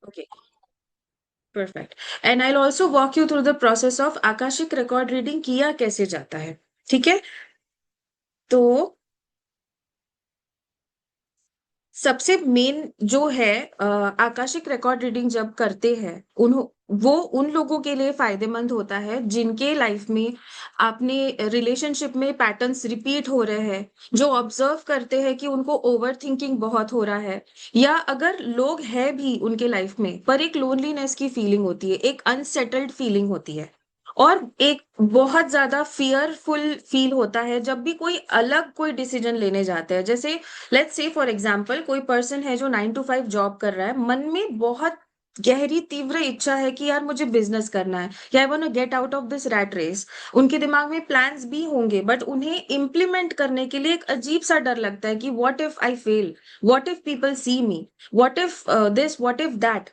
Okay, perfect. And I also walk you through the process of Akashic record reading किया कैसे जाता है। ठीक है, तो सबसे मेन जो है आकाशिक रिकॉर्ड रीडिंग जब करते हैं वो उन लोगों के लिए फायदेमंद होता है जिनके लाइफ में आपने रिलेशनशिप में पैटर्न्स रिपीट हो रहे हैं, जो ऑब्जर्व करते हैं कि उनको ओवर थिंकिंग बहुत हो रहा है, या अगर लोग हैं भी उनके लाइफ में पर एक लोनलीनेस की फीलिंग होती है, एक अनसेटल्ड फीलिंग होती है, और एक बहुत ज्यादा फियरफुल फील होता है जब भी कोई अलग कोई डिसीजन लेने जाते हैं। जैसे लेट्स से फॉर एग्जांपल कोई पर्सन है जो 9 to 5 जॉब कर रहा है, मन में बहुत गहरी तीव्र इच्छा है कि यार मुझे बिजनेस करना है, या I want to get out of this rat race. उनके दिमाग में प्लान्स भी होंगे बट उन्हें इम्प्लीमेंट करने के लिए एक अजीब सा डर लगता है कि what if I fail, what if people see me, what if this, what if that.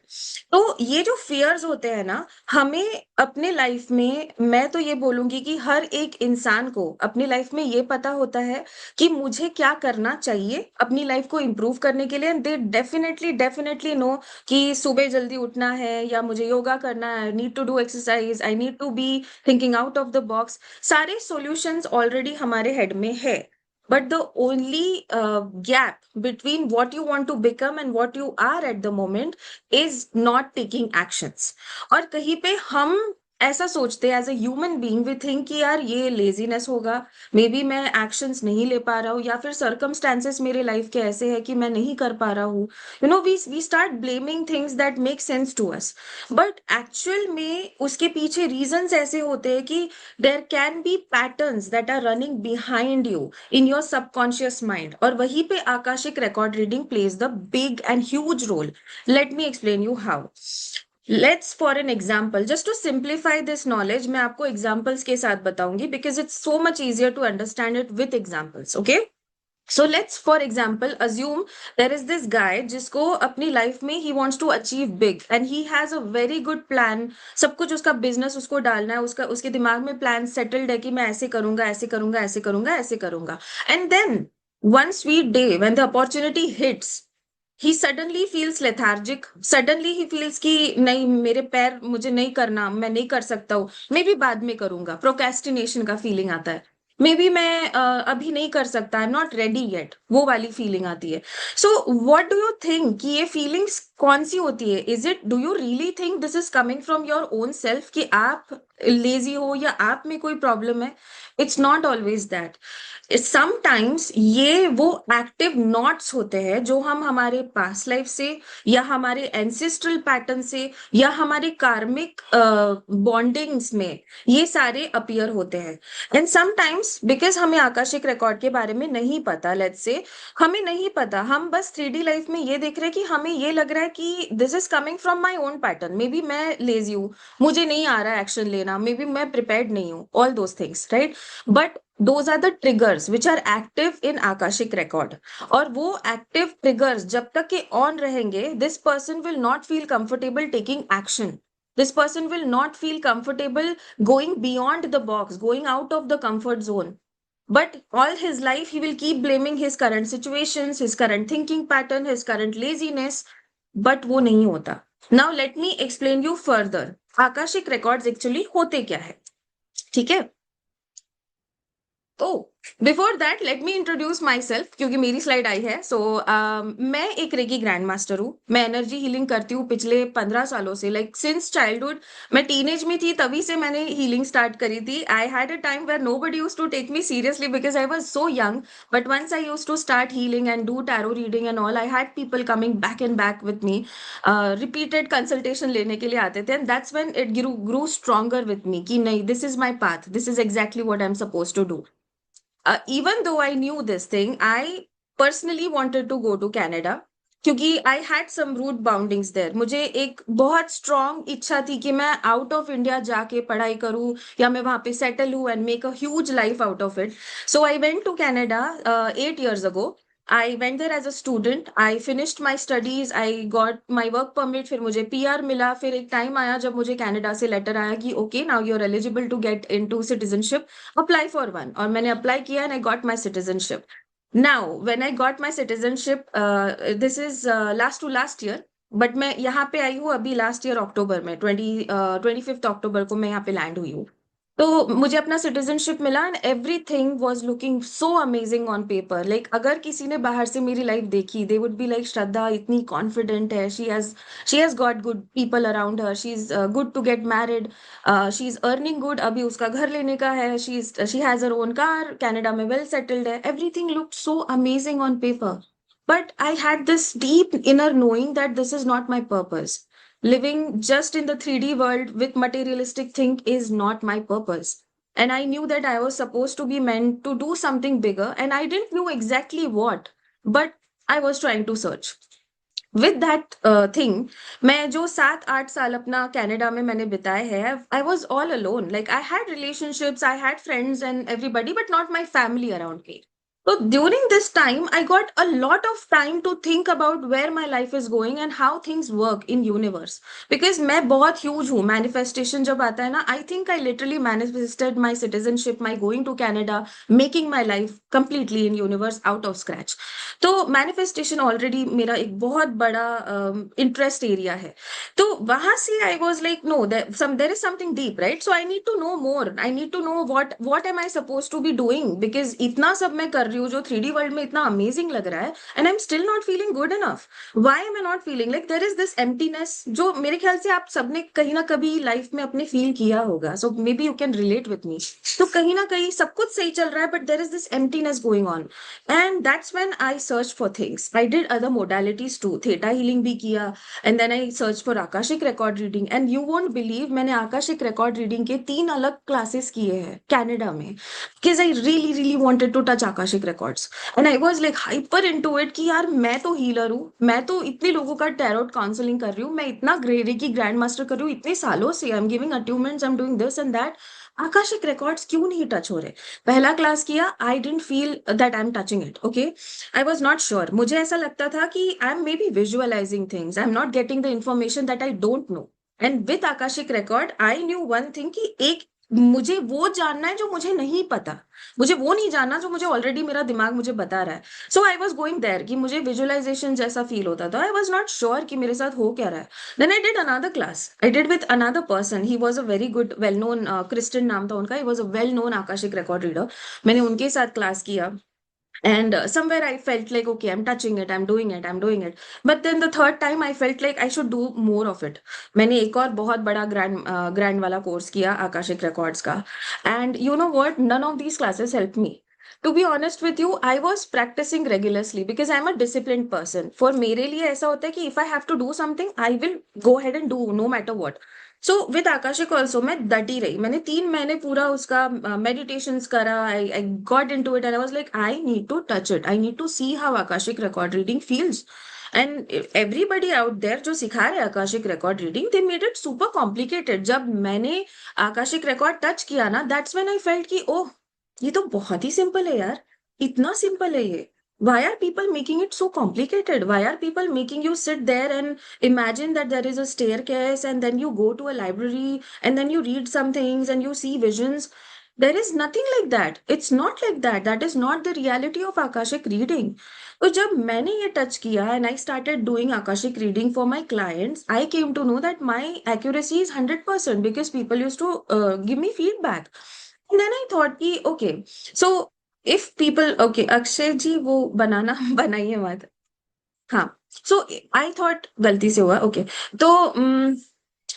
तो ये जो फियर्स होते हैं ना, हमें अपने लाइफ में, मैं तो ये बोलूंगी कि हर एक इंसान को अपनी लाइफ में ये पता होता है कि मुझे क्या करना चाहिए अपनी लाइफ को इम्प्रूव करने के लिए, and they definitely definitely know कि सुबह जल्दी उठना है, या मुझे योगा करना है, I need to do exercise, I need to be thinking out of the box. सारे सॉल्यूशंस ऑलरेडी हमारे हेड में है, but the only gap between what you want to become and what you are at the moment is not taking actions। और कहीं पे हम ऐसा सोचते हैं as a human being, we think कि यार ये लेजीनेस होगा, मे बी मैं एक्शंस नहीं ले पा रहा हूँ, या फिर सर्कमस्टेंसेस मेरे लाइफ के ऐसे है कि मैं नहीं कर पा रहा हूँ। You know, we start blaming things that make sense to us, but actual में उसके पीछे रीजंस ऐसे होते हैं कि there can be patterns that are running behind you in your subconscious mind, और वहीं पे Akashic record reading plays the big and huge role. Let me explain you how. Let's for an example, just to simplify this knowledge, मैं आपको examples के साथ बताऊंगी because it's so much easier to understand it with examples. Okay, so let's for example assume there is this guy जिसको अपनी life में he wants to achieve big and he has a very good plan. सब कुछ उसका business उसको डालना है, उसका उसके दिमाग में प्लान सेटल्ड है कि मैं ऐसे करूंगा, ऐसे करूंगा, ऐसे करूंगा, ऐसे करूंगा। And then one sweet day when the opportunity hits, he suddenly feels lethargic, suddenly he feels कि नहीं, मेरे पैर, मुझे नहीं करना, मैं नहीं कर सकता हूँ, मे बी बाद में करूंगा, प्रोकेस्टिनेशन का फीलिंग आता है। मे बी मैं अभी नहीं कर सकता, आई एम नॉट रेडी येट, वो वाली फीलिंग आती है। So what do you think कि ये फीलिंग्स कौन सी होती है? Is it, do you really think this is coming from your own self कि आप लेजी हो या आप में कोई प्रॉब्लम है? It's not always that. Sometimes ये वो एक्टिव नॉट्स होते हैं जो हम हमारे पास्ट लाइफ से, या हमारे एंसेस्ट्रल पैटर्न से, या हमारे कार्मिक बॉन्डिंग्स में ये सारे अपीयर होते हैं। एंड समटाइम्स बिकॉज हमें आकाशिक रिकॉर्ड के बारे में नहीं पता, लेट्स से हमें नहीं पता, हम बस 3D लाइफ में ये देख रहे हैं कि हमें ये लग रहा है कि this is coming from my own pattern, may be मैं लेजी हूँ, मुझे नहीं आ रहा है एक्शन लेना, मे बी मैं प्रिपेयर्ड नहीं हूँ, all those things, right? But those are the triggers which are active in akashic record। और वो active triggers जब तक के on रहेंगे, this person will not feel comfortable taking action, this person will not feel comfortable going beyond the box, going out of the comfort zone, but all his life he will keep blaming his current situations, his current thinking pattern, his current laziness। but वो नहीं होता। now let me explain you further akashic records actually होते क्या है। ठीक है, oh, before that let me introduce my self, क्योंकि मेरी स्लाइड आई है। सो मैं एक रेकी ग्रैंड मास्टर हूँ, मैं एनर्जी हीलिंग करती हूँ पिछले 15 सालों से, लाइक सिंस चाइल्डहुड। मैं टीनेज में थी तभी से मैंने हीलिंग स्टार्ट करी थी। I had a time where nobody used to take me seriously because I was so young, but once I used to start healing and do tarot reading and all, I had people coming back and back with me, repeated consultation लेने के लिए आते थे, and that's when it grew stronger with me कि नहीं, this is my path, this is exactly what I am suppose to do. Even though I knew this thing, I personally wanted to go to Canada क्योंकि I had some root boundings there. मुझे एक बहुत strong इच्छा थी कि मैं out of India जाके पढ़ाई करूं, या मैं वहां पे सेटल हूं and make a huge life out of it. So I went to Canada 8 years ago। I went there as a student, I finished my studies, I got my work permit, फिर मुझे PR मिला। फिर एक time आया जब मुझे Canada से letter आया कि okay now you are eligible to get into citizenship, apply for one. और मैंने अप्लाई किया and I got my citizenship. Now, when I got my citizenship, this is last to last year, but मैं यहाँ पे आई हूँ अभी last year अक्टूबर में, 25 अक्टूबर को मैं यहाँ पे लैंड हुई हूँ। तो मुझे अपना सिटीजनशिप मिला and everything was looking so amazing on paper. Like अगर किसी ने बाहर से मेरी लाइफ देखी, they would be like, Shraddha इतनी कॉन्फिडेंट है, she has got good people around her, she is good to get married, she is earning good, अभी उसका घर लेने का है, she has her own car, Canada में वेल सेटल्ड है, everything looked so amazing on paper. But I had this deep inner knowing that this is not my purpose. Living just in the 3D world with materialistic thing is not my purpose. And I knew that I was supposed to be meant to do something bigger, and I didn't know exactly what, but I was trying to search. With that thing, मैं जो 7-8 साल अपना Canada में मैंने बिताए हैं, I was all alone. Like I had relationships, I had friends and everybody, but not my family around me. So during this time, I got a lot of time to think about where my life is going and how things work in universe. Because मैं बहुत huge हूँ, manifestation जब आता है ना, I think I literally manifested my citizenship, my going to Canada, making my life completely in universe out of scratch. तो manifestation already मेरा एक बहुत बड़ा इंटरेस्ट एरिया है. तो वहां से I was like, no, there is something deep, right? So I need to know more, I need to know what am I suppose to be doing, because इतना सब मैं कर रही हूँ जो 3D वर्ल्ड में इतना अमेजिंग लग रहा है, and I am still not feeling good enough. Why am I not feeling like, there is this emptiness जो मेरे ख्याल से आप सबने कहीं ना कभी लाइफ में अपने फील किया होगा. So maybe you can relate with me. तो कहीं ना कहीं सब कुछ सही चल रहा है, but there is this emptiness going on. And that's when I searched for things. I did other modalities too. Theta healing भी किया. And then I searched for Akashic record reading. And you won't believe, मैंने Akashic record reading के 3 अलग classes किए हैं Canada में. Because I really, really wanted to touch Akashic records. And I was like hyper into it कि यार मैं तो healer हूँ. मैं तो इतने लोगों का tarot counseling कर रही हूँ. मैं इतना Reiki Grand Master कर रही हूँ इतने सालों से. I'm giving attunements, I'm doing this and that. Akashic records क्यों नहीं टच हो रहे? पहला क्लास किया, I don't feel that I am touching it. Okay, I was not sure. मुझे ऐसा लगता था कि I am maybe visualizing things, I am not getting the information that I don't know. And with Akashic record I knew one thing कि एक मुझे वो जानना है जो मुझे नहीं पता. मुझे वो नहीं जानना जो मुझे ऑलरेडी मेरा दिमाग मुझे बता रहा है. सो आई वॉज गोइंग देयर कि मुझे विजुअलाइजेशन जैसा फील होता था. आई वॉज नॉट श्योर कि मेरे साथ हो क्या रहा है. Then I did another class. I did with another person. He was a very good, well-known, Kristen नाम था उनका. He was a well-known Akashic record reader. मैंने उनके साथ क्लास किया. And somewhere I felt like, okay, I'm touching it, I'm doing it, I'm doing it. But then the third time I felt like I should do more of it. मैंने एक और बहुत बड़ा grand वाला course किया Akashic records का. And you know what? None of these classes helped me. To be honest with you, I was practicing regularly because I'm a disciplined person. For मेरे लिए ऐसा होता है कि if I have to do something, I will go ahead and do no matter what. So with Akashic also मैं डटी रही. मैंने 3 महीने पूरा उसका मेडिटेशन करा. I got in to it and I was like, I need to touch it, I need to see how Akashic record reading feels. And everybody out there जो सिखा रहे Akashic record reading, they made it super complicated. जब मैंने Akashic record touch किया ना, that's when I felt कि ओह, ये तो बहुत ही सिंपल है यार, इतना सिंपल है ये. Why are people making it so complicated? Why are people making you sit there and imagine that there is a staircase and then you go to a library and then you read some things and you see visions? There is nothing like that. It's not like that. That is not the reality of Akashic reading. तो जब मैंने ये touch किया and I started doing Akashic reading for my clients, I came to know that my accuracy is 100% because people used to give me feedback. And then I thought कि okay, so if people, okay, Akshay जी वो बनाना बनाइए मत. हाँ. सो I thought गलती से हुआ. Okay, तो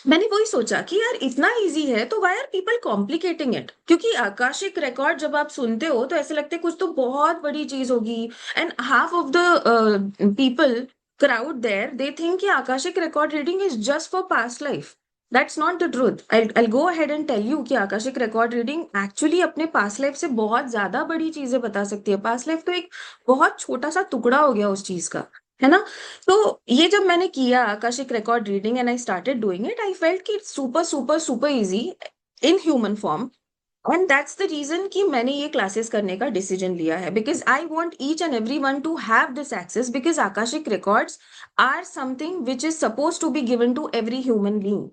मैंने वही सोचा कि यार इतना इजी है तो why are people complicating it. क्योंकि आकाशिक रिकॉर्ड जब आप सुनते हो तो ऐसे लगते कुछ तो बहुत बड़ी चीज होगी. And half of the people crowd there, they think कि Akashic record reading is just for past life. That's not the truth. I'll go ahead and tell you कि आकाशिक रिकॉर्ड रीडिंग एक्चुअली अपने past life से बहुत ज्यादा बड़ी चीजें बता सकती है. पास्ट लाइफ तो एक बहुत छोटा सा टुकड़ा हो गया उस चीज का, है ना? तो ये जब मैंने किया Akashic record reading and I started doing it, I felt कि it's super super super easy in human form. And that's the reason कि मैंने ये क्लासेस करने का डिसीजन लिया है. Because I want each and every one to have this access. Because Akashic records are something which is suppose to be given to every human being.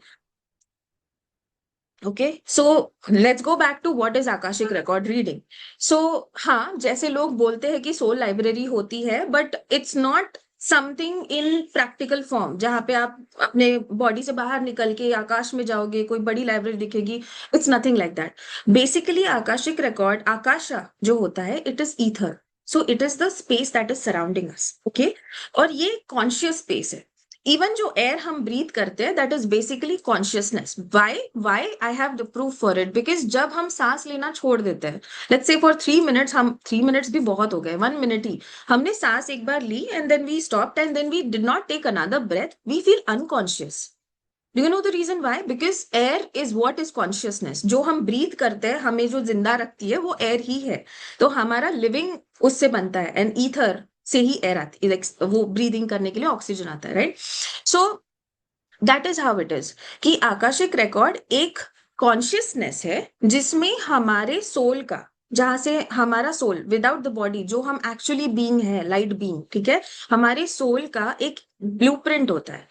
Okay, so let's go back to what is Akashic record reading. So हाँ, जैसे लोग बोलते हैं कि soul library होती है, but it's not something in practical form, जहां पे आप अपने बॉडी से बाहर निकल के आकाश में जाओगे, कोई बड़ी लाइब्रेरी दिखेगी। It's nothing like that. Basically akashic record, आकाशा जो होता है, it is ether. So it is the space that is surrounding us, okay. और ये कॉन्शियस स्पेस है। इवन जो एयर हम ब्रीथ करते हैं, that is basically consciousness. Why I have the proof for it, because जब हम सांस लेना छोड़ देते हैं, लेट्स से फॉर 3 मिनट्स, हम 3 मिनट्स भी बहुत हो गए, 1 मिनट ही, हमने सांस एक बार ली and then we stopped and then we did not take another breath, we feel unconscious. Do you know the reason why? Because air is what is consciousness. जो हम ब्रीथ करते हैं, हमें जो जिंदा रखती है, वो एयर ही है। तो हमारा लिविंग उससे बनता है, एंड ईथर से ही एयर आती है, वो ब्रीदिंग करने के लिए ऑक्सीजन आता है, right? So that is how it is, कि आकाशिक रिकॉर्ड एक कॉन्शियसनेस है जिसमें हमारे सोल का, जहां से हमारा सोल विदाउट द बॉडी, जो हम एक्चुअली बीइंग है, लाइट बीइंग, ठीक है, हमारे सोल का एक ब्लूप्रिंट होता है।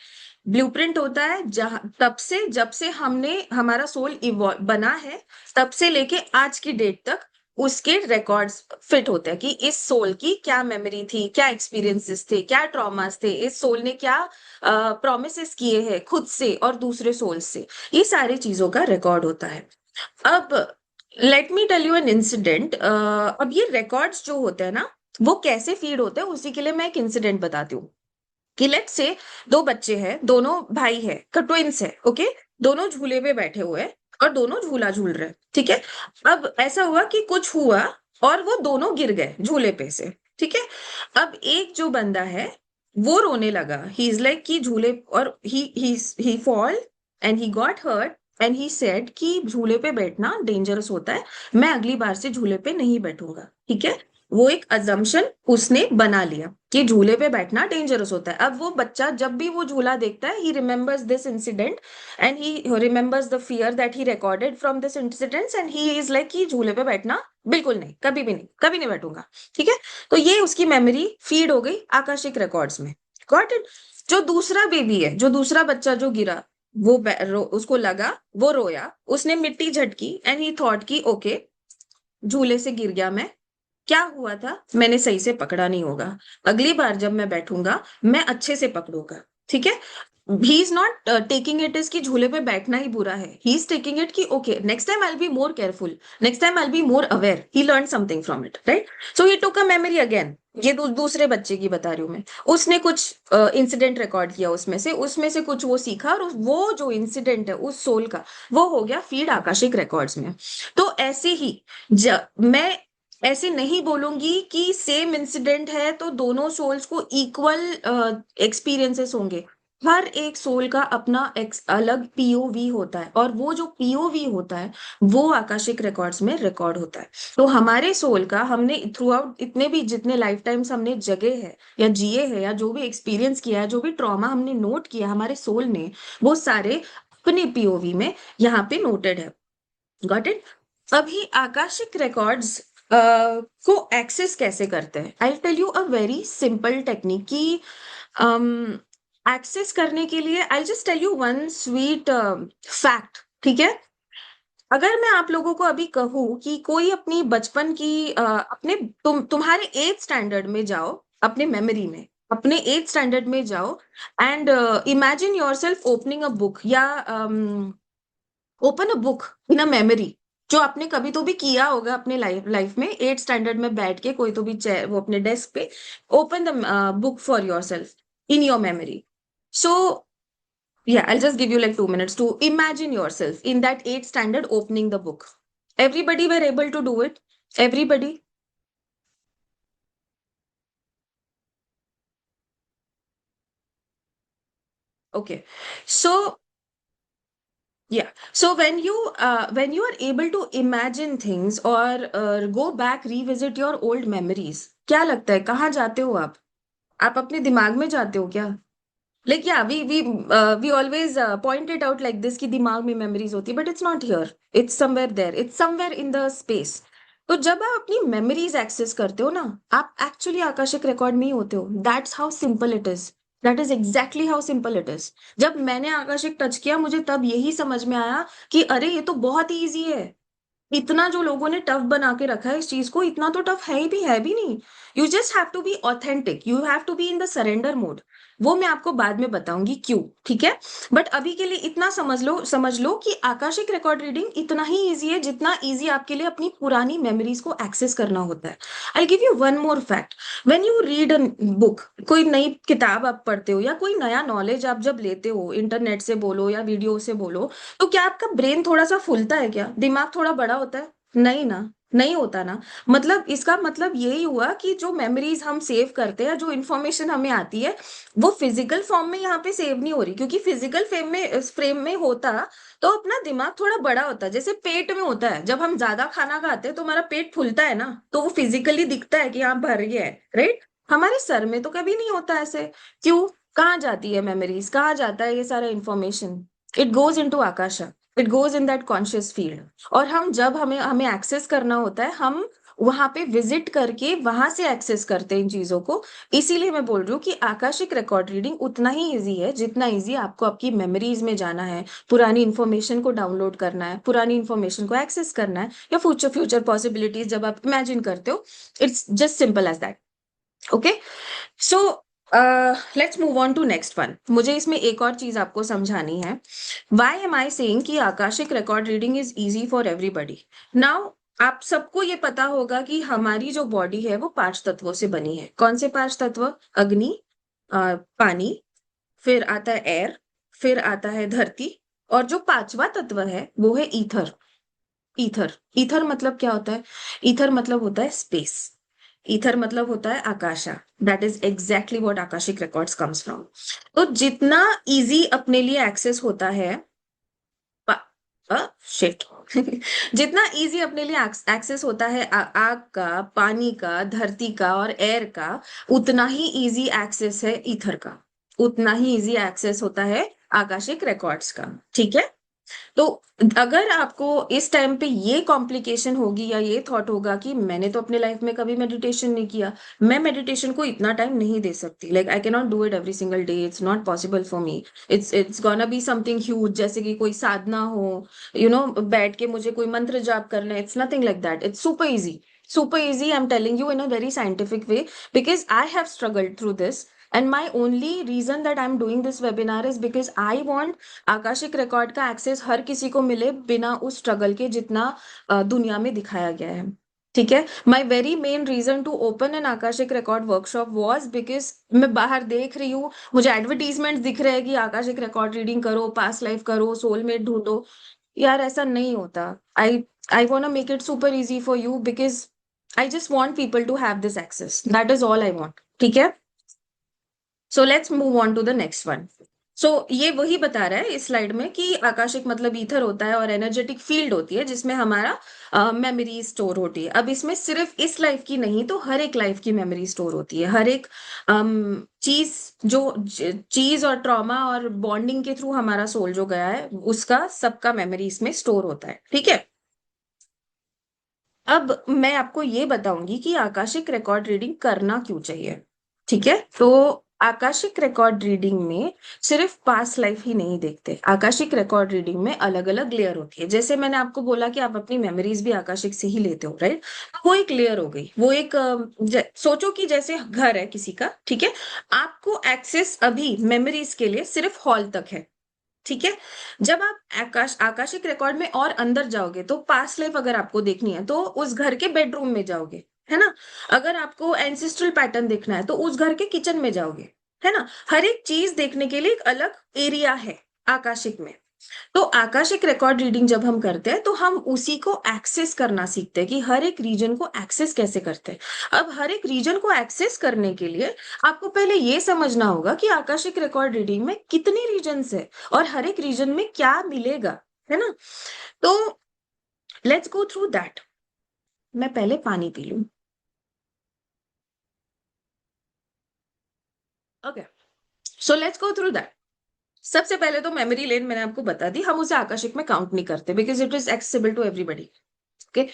ब्लूप्रिंट होता है जहां, तब से, जब से हमने, हमारा सोल बना है, तब से लेके आज की डेट तक उसके रिकॉर्ड्स फिट होते हैं कि इस सोल की क्या मेमोरी थी, क्या एक्सपीरियंसेस थे, क्या ट्रॉमास थे, इस सोल ने क्या प्रोमिसेस किए हैं खुद से और दूसरे सोल से। ये सारी चीजों का रिकॉर्ड होता है। अब let me tell you an incident. अब ये रिकॉर्ड्स जो होते हैं ना, वो कैसे फीड होते हैं, उसी के लिए मैं एक इंसिडेंट बताती हूँ। कि लेट से दो बच्चे हैं, दोनों भाई है, ट्विंस है, ओके। दोनों झूले पे बैठे हुए हैं और दोनों झूला झूल रहे हैं, ठीक है। अब ऐसा हुआ कि कुछ हुआ और वो दोनों गिर गए झूले पे से, ठीक है। अब एक जो बंदा है, वो रोने लगा, ही इज लाइक कि झूले, और he fall and he got hurt and he said कि झूले पे बैठना डेंजरस होता है, मैं अगली बार से झूले पे नहीं बैठूंगा, ठीक है। वो एक अजम्पशन उसने बना लिया कि झूले पे बैठना डेंजरस होता है। अब वो बच्चा जब भी वो झूला देखता है, he remembers this incident and he remembers the fear that he recorded from this incident, and he is like कि झूले पे बैठना बिल्कुल नहीं, कभी भी नहीं, कभी नहीं बैठूंगा, ठीक है। तो ये उसकी मेमोरी फीड हो गई आकाशिक रिकॉर्ड्स में। Got it? जो दूसरा बेबी है, जो दूसरा बच्चा जो गिरा, वो उसको लगा, वो रोया, उसने मिट्टी झटकी एंड ही थॉट कि ओके, झूले से गिर गया मैं, क्या हुआ था, मैंने सही से पकड़ा नहीं होगा, अगली बार जब मैं बैठूंगा मैं अच्छे से पकड़ूंगा, ठीक है। He is not taking it is कि झूले पे बैठना ही बुरा है, ही इज टेकिंग इट कि okay, next time I be more careful, next time I be more aware, he learn something from it, right? So he took a memory again. ये दूसरे बच्चे की बता रही हूँ मैं। उसने कुछ इंसिडेंट रिकॉर्ड किया, उसमें से कुछ वो सीखा, और वो जो इंसिडेंट है उस सोल का, वो हो गया फीड आकाशिक रिकॉर्ड्स में। तो ऐसे ही मैं ऐसे नहीं बोलूंगी कि सेम इंसिडेंट है तो दोनों सोल्स को इक्वल एक्सपीरियंसेस होंगे। हर एक सोल का अपना अलग पीओवी होता है, और वो जो पीओवी होता है, वो आकाशिक रिकॉर्ड्स में रिकॉर्ड होता है। तो हमारे सोल का, हमने थ्रू आउट इतने भी, जितने लाइफ टाइम्स हमने जगे हैं या जिए हैं, या जो भी एक्सपीरियंस किया है, जो भी ट्रॉमा हमने नोट किया हमारे सोल ने, वो सारे अपने पीओवी में यहाँ पे नोटेड है। Got it? अभी आकाशिक रिकॉर्ड्स को एक्सेस कैसे करते हैं? I tell you a very simple technique कि एक्सेस करने के लिए I just tell you one sweet fact, ठीक है। अगर मैं आप लोगों को अभी कहूं कि कोई अपनी बचपन की अपने तुम्हारे 8th स्टैंडर्ड में जाओ, अपने मेमोरी में, अपने 8th स्टैंडर्ड में जाओ and imagine yourself opening a book, या open a book in a memory, जो आपने कभी तो भी किया होगा अपने लाइफ लाइफ में, 8th स्टैंडर्ड में बैठ के कोई तो भी चेयर, वो अपने डेस्क पे, open the book for your self in your memory. So yeah, I'll just give you like 2 minutes to imagine yourself in that 8th standard opening the book. Everybody were able to do it. Everybody. Okay. So yeah. So when you are able to imagine things or go back, revisit your old memories, क्या लगता है कहाँ जाते हो आप? आप अपने दिमाग में जाते हो क्या? Like yeah, we always point it out like this कि दिमाग में memories होती है, but it's not here. It's somewhere there. It's somewhere in the space. तो जब आप अपनी memories access करते हो ना, आप actually आकाशिक रिकॉर्ड में ही होते हो. That's how simple it is. That is exactly how simple it is. जब मैंने आकाशिक टच किया, मुझे तब यही समझ में आया कि अरे ये तो बहुत ही ईजी है, इतना जो लोगों ने टफ बना के रखा है इस चीज को, इतना तो टफ है भी नहीं। You just have to be authentic, you have to be in the surrender mode. वो मैं आपको बाद में बताऊंगी क्यों, ठीक है। बट अभी के लिए इतना समझ लो कि आकाशिक रिकॉर्ड रीडिंग इतना ही इजी है जितना इजी आपके लिए अपनी पुरानी मेमोरीज को एक्सेस करना होता है। I give you one more fact. When you read a book, कोई नई किताब आप पढ़ते हो या कोई नया नॉलेज आप जब लेते हो, इंटरनेट से बोलो या वीडियो से बोलो, तो क्या आपका ब्रेन थोड़ा सा फूलता है? क्या दिमाग थोड़ा बड़ा होता है? नहीं ना, नहीं होता ना। मतलब इसका मतलब यही हुआ कि जो मेमोरीज हम सेव करते हैं, जो इन्फॉर्मेशन हमें आती है, वो फिजिकल फॉर्म में यहाँ पे सेव नहीं हो रही, क्योंकि फिजिकल फ्रेम में होता तो अपना दिमाग थोड़ा बड़ा होता। जैसे पेट में होता है, जब हम ज्यादा खाना खाते हैं तो हमारा पेट फूलता है ना, तो वो फिजिकली दिखता है कि हाँ भर गया है, राइट। हमारे सर में तो कभी नहीं होता ऐसे। क्यों? कहाँ जाती है मेमोरीज, कहाँ जाता है ये सारा information? It goes into आकाशा, it goes in that conscious field. और हम जब हमें हमें एक्सेस करना होता है, हम वहां पे विजिट करके वहां से एक्सेस करते हैं इन चीजों को। इसीलिए मैं बोल रही हूँ कि आकाशिक रिकॉर्ड रीडिंग उतना ही इजी है जितना इजी आपको आपकी मेमोरीज में जाना है, पुरानी इंफॉर्मेशन को डाउनलोड करना है, पुरानी इंफॉर्मेशन को एक्सेस करना है, या फ्यूचर फ्यूचर पॉसिबिलिटीज जब आप इमेजिन करते हो। It's just simple as that. Okay. So let's move on to next one. मुझे इसमें एक और चीज आपको समझानी है। वाई एम आई सेइंग कि Akashic record reading is easy for everybody? Now, आप सबको ये पता होगा कि हमारी जो बॉडी है वो 5 तत्वों से बनी है। कौन से 5 तत्व? अग्नि, पानी, फिर आता है एयर, फिर आता है धरती, और जो 5वां तत्व है वो है ईथर। ईथर, ईथर मतलब क्या होता है? ईथर मतलब होता है स्पेस। ईथर मतलब होता है आकाशा। That is exactly what akashic records comes from. तो जितना इजी अपने लिए एक्सेस होता है, शिट जितना इजी अपने लिए एक्सेस होता है आग का, पानी का, धरती का और एयर का, उतना ही इजी एक्सेस है ईथर का, उतना ही इजी एक्सेस होता है आकाशिक रिकॉर्ड्स का, ठीक है। तो अगर आपको इस टाइम पे ये कॉम्प्लिकेशन होगी या ये थॉट होगा कि मैंने तो अपने लाइफ में कभी मेडिटेशन नहीं किया, मैं मेडिटेशन को इतना टाइम नहीं दे सकती, like I can not do it every single day, it's not possible for me, it's gonna be something huge, जैसे कि कोई साधना हो, बैठ के मुझे कोई मंत्र जाप करना है, it's nothing like that, it's super easy. Super easy, I'm telling you in a very scientific way, because I have struggled through this. And my only reason that I'm doing this webinar is because I want Akashic record का access हर किसी को मिले, बिना उस struggle के जितना दुनिया में दिखाया गया है, ठीक है। My very main reason to open an Akashic record workshop was because मैं बाहर देख रही हूँ, मुझे एडवर्टीजमेंट दिख रहे हैं कि आकाशिक रिकॉर्ड रीडिंग करो, पास्ट लाइफ करो, सोलमेट ढूंढो। यार ऐसा नहीं होता। I I want to make it super easy for you, because I just want people to have this access, that is all I want, ठीक है। So let's move on to the next one. So ये वही बता रहा है इस slide में कि आकाशिक मतलब ईथर होता है और एनर्जेटिक फील्ड होती है जिसमें हमारा मेमोरी स्टोर होती है। अब इसमें सिर्फ इस लाइफ की नहीं, तो हर एक लाइफ की मेमोरी स्टोर होती है। हर एक चीज, जो चीज और ट्रॉमा और बॉन्डिंग के थ्रू हमारा सोल जो गया है, उसका सबका मेमोरी इसमें स्टोर होता है, ठीक है। अब मैं आपको ये बताऊंगी कि आकाशिक रिकॉर्ड रीडिंग करना क्यों चाहिए, ठीक है। तो आकाशिक रिकॉर्ड रीडिंग में सिर्फ पास्ट लाइफ ही नहीं देखते, आकाशिक रिकॉर्ड रीडिंग में अलग अलग लेयर होती है। जैसे मैंने आपको बोला कि आप अपनी मेमोरीज भी आकाशिक से ही लेते हो, राइट। वो एक लेयर हो गई, वो एक सोचो कि जैसे घर है किसी का, ठीक है। आपको एक्सेस अभी मेमोरीज के लिए सिर्फ हॉल तक है, ठीक है। जब आप आकाशिक रिकॉर्ड में और अंदर जाओगे, तो पास्ट लाइफ अगर आपको देखनी है तो उस घर के बेडरूम में जाओगे, है ना। अगर आपको एंसेस्ट्रल पैटर्न देखना है तो उस घर के किचन में जाओगे, है ना। हर एक चीज देखने के लिए एक अलग एरिया है आकाशिक में। तो आकाशिक रिकॉर्ड रीडिंग जब हम करते हैं तो हम उसी को एक्सेस करना सीखते हैं कि हर एक रीजन को एक्सेस कैसे करते हैं। अब हर एक रीजन को एक्सेस करने के लिए आपको पहले ये समझना होगा कि आकाशिक रिकॉर्ड रीडिंग में कितने रीजन्स है और हर एक रीजन में क्या मिलेगा, है ना। तो लेट्स गो थ्रू दैट। मैं पहले पानी पी लूं। Okay, so let's go through that. सबसे पहले तो मेमोरी लेन मैंने आपको बता दी, हम उसे आकाशिक में काउंट नहीं करते because it is accessible to everybody. Okay,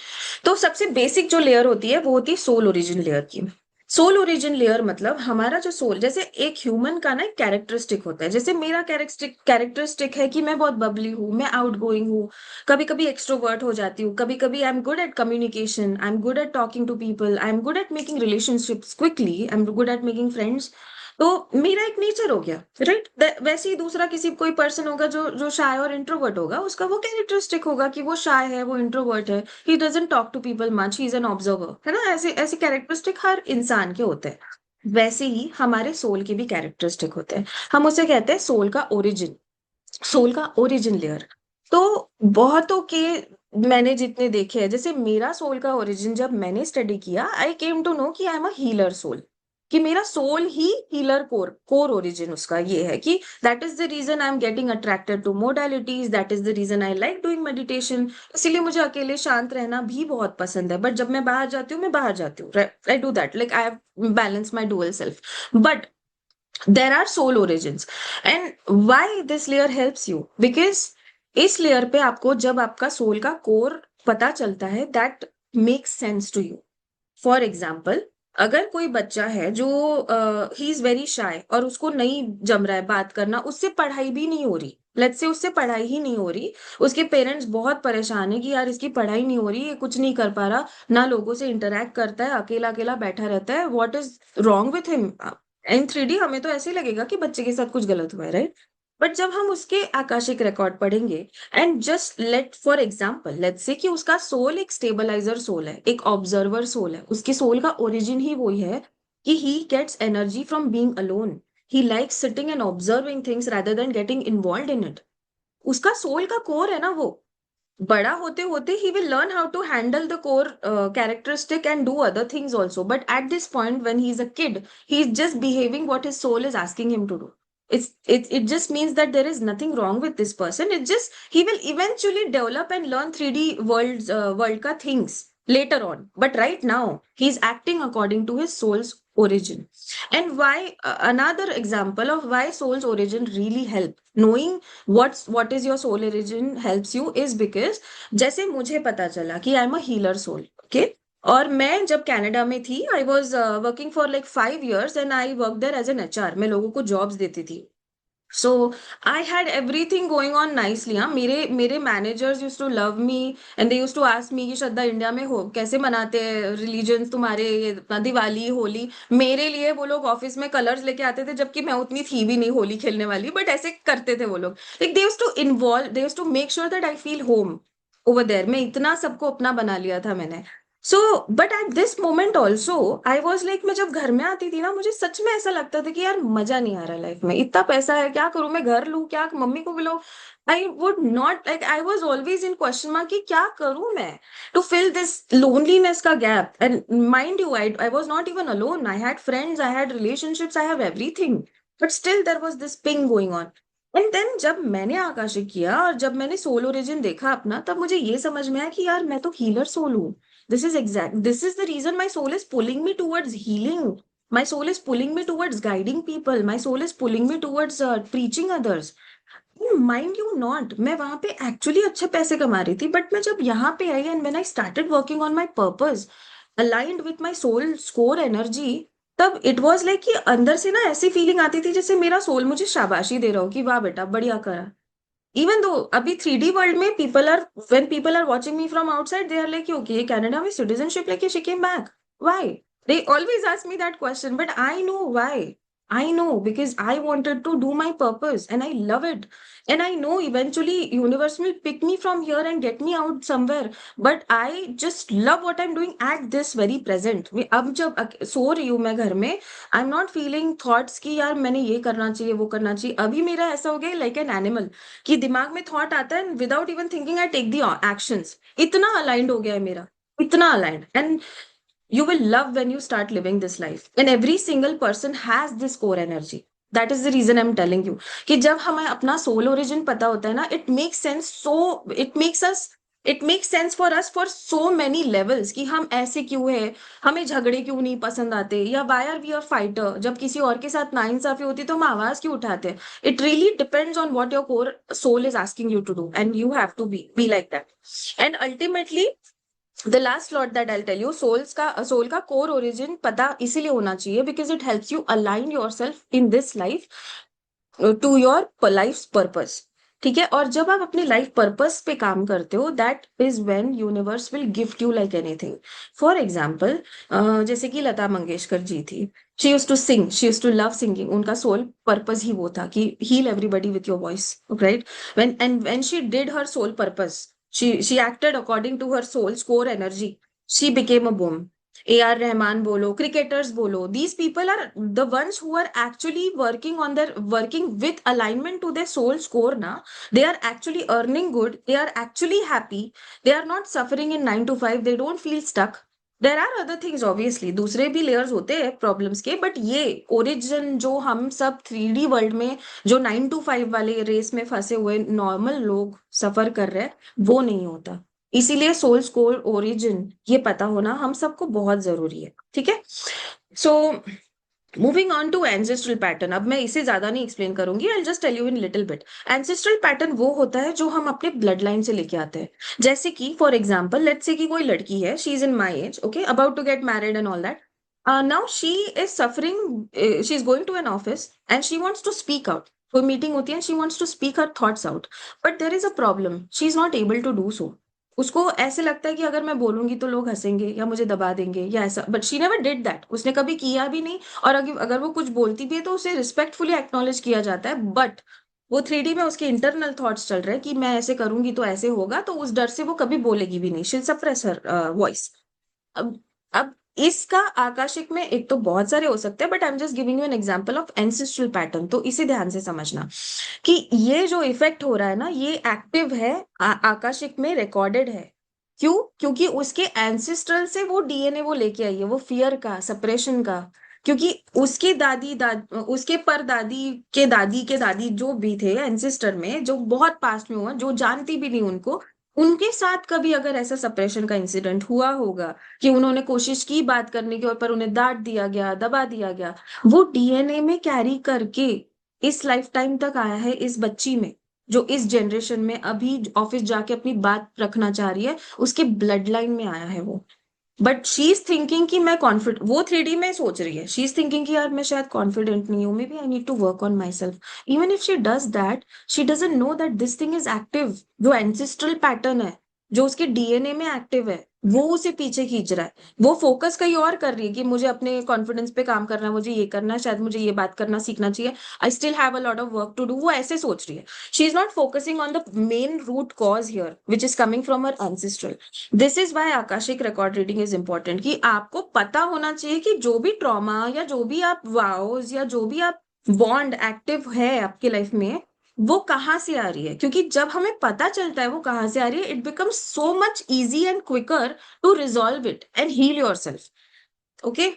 तो सबसे बेसिक जो लेयर होती है वो होती है सोल ओरिजिन लेयर की। सोल ओरिजिन लेयर मतलब हमारा जो सोल, जैसे एक ह्यूमन का ना एक कैरेक्टरिस्टिक होता है। जैसे मेरा कैरेक्टरिस्टिक है कि मैं बहुत बबली हूँ, मैं आउटगोइंग हूँ, कभी कभी एक्सट्रोवर्ट हो जाती हूँ, कभी कभी I am good at communication, I am good at talking to people, I am good at making relationships quickly, I am good at making friends. तो मेरा एक नेचर हो गया, राइट। वैसे ही दूसरा किसी कोई पर्सन होगा जो जो शाय और इंट्रोवर्ट होगा, उसका वो कैरेक्टरिस्टिक होगा कि वो शाय है, वो इंट्रोवर्ट है, he doesn't talk to people much, he is an observer, है ना। ऐसे ऐसे कैरेक्टरिस्टिक हर इंसान के होते हैं। वैसे ही हमारे सोल के भी कैरेक्टरिस्टिक होते हैं। हम उसे कहते हैं सोल का ओरिजिन, सोल का ओरिजिन लेयर। तो बहुतों के, मैंने जितने देखे हैं, जैसे मेरा सोल का ओरिजिन जब मैंने स्टडी किया, आई केम टू नो कि I am a healer soul, कि मेरा सोल ही हीलर कोर कोर ओरिजिन उसका ये है कि that is the reason I am getting attracted to modalities, that is the reason I like doing meditation. इसीलिए मुझे अकेले शांत रहना भी बहुत पसंद है, बट जब मैं बाहर जाती हूँ, मैं बाहर जाती हूँ, I do that, like I have balance my dual self. But there are soul origins, and why this layer helps you, because इस लेयर पे आपको जब आपका सोल का कोर पता चलता है, that makes sense to you. For example, अगर कोई बच्चा है जो ही इज वेरी शाय और उसको नहीं जम रहा है बात करना, उससे पढ़ाई भी नहीं हो रही, लेट्स से उससे पढ़ाई ही नहीं हो रही, उसके पेरेंट्स बहुत परेशान है कि यार इसकी पढ़ाई नहीं हो रही, ये कुछ नहीं कर पा रहा, ना लोगों से इंटरेक्ट करता है, अकेला अकेला बैठा रहता है, what is wrong with him. In 3D हमें तो ऐसे ही लगेगा कि बच्चे के साथ कुछ गलत हुआ है, राइट। बट जब हम उसके आकाशिक रिकॉर्ड पढ़ेंगे, and just let for example let's say कि उसका सोल एक स्टेबलाइजर सोल है, एक ऑब्जर्वर सोल है, उसके सोल का ओरिजिन ही वही है कि he gets energy from being alone, he likes sitting and observing things rather than getting involve in it. उसका सोल का कोर है ना वो। बड़ा होते होते he will learn how to handle the core characteristic and do other things also, but at this point when he is a kid, he is just behaving what his soul is asking him to do. It just means that there is nothing wrong with this person. It just he will eventually develop and learn 3D world ka things later on. But right now he is acting according to his soul's origin. And why another example of why soul's origin really help, knowing what is your soul origin helps you is because जैसे मुझे पता चला कि I am a healer soul, okay. और मैं जब Canada में थी, I was working for like 5 years and I work there as an HR, मैं लोगों को जॉब्स देती थी। So I had everything going on nicely. हाँ, मेरे मेरे managers use to love me and they use to ask me कि Shraddha, India में हो कैसे मनाते हैं रिलीजन तुम्हारे, ये दिवाली होली। मेरे लिए वो लोग ऑफिस में कलर्स लेके आते थे, जबकि मैं उतनी थी भी नहीं होली खेलने वाली, बट ऐसे करते थे वो लोग। Like they use to involve, they use to make sure that I feel home over there. मैं इतना सबको अपना बना लिया था मैंने। So but at this moment also I was like, मैं जब घर में आती थी ना, मुझे सच में ऐसा लगता था कि यार मजा नहीं आ रहा लाइफ में, इतना पैसा है, क्या करूं मैं, घर लूं क्या, मम्मी को बुलाऊं। I would not like, I was always in question mark कि क्या करूं मैं टू फिल दिस लोनलीनेस का gap. And mind you, I was not even alone, I had friends, I had relationships, I have everything, but still there was this ping going on. And then जब मैंने Akashic किया और जब मैंने soul origin देखा अपना, तब मुझे ये समझ में आया कि यार मैं तो हीलर सोल हूँ। This is the reason my soul is pulling me towards healing. My soul is pulling me towards guiding people. My soul is pulling me towards preaching others. Mind you not, मैं वहां पे actually अच्छे पैसे कमा रही थी, but मैं जब यहाँ पे आई and when I started working on my purpose aligned with my soul score energy, तब इट वाज लाइक कि अंदर से ना ऐसी फीलिंग आती थी जैसे मेरा सोल मुझे शाबाशी दे रहा हो कि वाह बेटा बढ़िया करा। इवन दो अभी 3D वर्ल्ड में people are, when people are watching me from outside, they are like okay ये कनाडा में सिटीजनशिप लेके she came back, why. They always ask me that question, but I know why. I know because I wanted to do my purpose and I love it. And I know eventually universe will pick me from here and get me out somewhere. But I just love what I'm doing at this very present. अब जब सो रही हूँ मैं घर में, आई am not feeling thoughts कि यार मैंने ये करना चाहिए वो करना चाहिए। अभी मेरा ऐसा हो गया लाइक एन एनिमल कि दिमाग में थॉट आता है, without even thinking I take the actions. इतना अलाइंड हो गया है मेरा, इतना aligned. And you will love when you start living this life, and every single person has this core energy. That is the reason I'm telling you कि जब हमें अपना सोल ओरिजिन पता होता है ना, it makes sense, so it makes sense for us for so many levels कि हम ऐसे क्यों है, हमें झगड़े क्यों नहीं पसंद आते, या why are we a fighter, जब किसी और के साथ नाइंसाफी होती तो हम आवाज क्यों उठाते हैं। It really depends on what your core soul is asking you to do, and you have to be like that. And ultimately the last lot that I tell you, soul का कोर ओरिजिन पता इसीलिए होना चाहिए because it helps you align yourself in this life to your life purpose. ठीक है, और जब आप अपने लाइफ पर्पस पे काम करते हो, that is when universe will gift you like anything. For example, जैसे कि लता मंगेशकर जी थी, she use to sing, she use to love singing, उनका सोल पर्पस ही वो था कि heal everybody with your voice, right? When she did her soul purpose, she acted according to her soul's core energy, she became a boom. AR Rahman bolo, cricketers bolo, these people are the ones who are actually working with alignment to their soul's core na. They are actually earning good, they are actually happy, they are not suffering in 9 to 5, they don't feel stuck. There are other things obviously, दूसरे भी layers होते हैं problems के, but ये origin जो हम सब 3D world में जो 9 to 5 वाले रेस में फंसे हुए नॉर्मल लोग सफर कर रहे हैं, वो नहीं होता। इसीलिए सोल्स कोर ओरिजिन ये पता होना हम सबको बहुत जरूरी है, ठीक है? So moving on to ancestral pattern, अब मैं इसे ज्यादा नहीं एक्सप्लेन करूंगी, I just tell you in little bit. Ancestral pattern वो होता है जो हम अपने ब्लड लाइन से लेके आते हैं। जैसे कि फॉर एग्जाम्पल, लेट्स से कि कोई लड़की है, she is in my age, okay, about to get married and all that. Now she is suffering, she is going to an office and she wants to speak out. कोई meeting होती है, she wants to speak her thoughts out, but there is a problem, she is not able to do so. उसको ऐसे लगता है कि अगर मैं बोलूंगी तो लोग हंसेंगे या मुझे दबा देंगे या ऐसा, but she never did that, उसने कभी किया भी नहीं। और अगर वो कुछ बोलती भी है तो उसे रिस्पेक्टफुली एक्नॉलेज किया जाता है, बट वो 3D में उसके इंटरनल थॉट्स चल रहे हैं कि मैं ऐसे करूंगी तो ऐसे होगा, तो उस डर से वो कभी बोलेगी भी नहीं, शी सप्रेस हर वॉइस। अब इसका आकाशिक में एक तो बहुत सारे हो सकते हैं, but I am just giving you an example of ancestral pattern, तो इसे ध्यान से समझना कि ये जो इफेक्ट हो रहा है ना, ये एक्टिव है, आकाशिक में रिकॉर्डेड है। क्यों? क्योंकि उसके एंसेस्ट्रल से वो डीएनए वो लेके आई है, वो फियर का, सप्रेशन का। क्योंकि उसकी उसके परदादी के दादी जो भी थे एंसेस्टर में, जो बहुत पास्ट में हुआ, जो जानती भी नहीं उनको, उनके साथ कभी अगर ऐसा सप्रेशन का इंसिडेंट हुआ होगा कि उन्होंने कोशिश की बात करने की, और पर उन्हें डांट दिया गया, दबा दिया गया, वो डीएनए में कैरी करके इस लाइफ टाइम तक आया है इस बच्ची में, जो इस जनरेशन में अभी ऑफिस जाके अपनी बात रखना चाह रही है, उसके ब्लड लाइन में आया है वो। बट शी इज थिंकिंग कि मैं कॉन्फिडेंट, वो 3D में सोच रही है, शी इज थिंकिंग कि यार मैं शायद कॉन्फिडेंट नहीं हूँ, maybe I need to work on myself. Even if she does that, she doesn't know that this thing is active. जो एंसिस्ट्रल पैटर्न है, जो उसके डीएनए में एक्टिव है, वो उसे पीछे खींच रहा है। वो फोकस कहीं और कर रही है कि मुझे अपने कॉन्फिडेंस पे काम करना है, मुझे ये करना है, शायद मुझे ये बात करना सीखना चाहिए, I still have a lot of work to do, वो ऐसे सोच रही है। She is not focusing on the main root cause here which is coming from her ancestral. This is why Akashic record reading is important, कि आपको पता होना चाहिए कि जो भी ट्रॉमा या जो भी आप वाउज या जो भी आप बॉन्ड एक्टिव है आपकी लाइफ में, वो कहाँ से आ रही है। क्योंकि जब हमें पता चलता है वो कहाँ से आ रही है, it becomes so much easy and quicker to resolve it and heal yourself. Okay,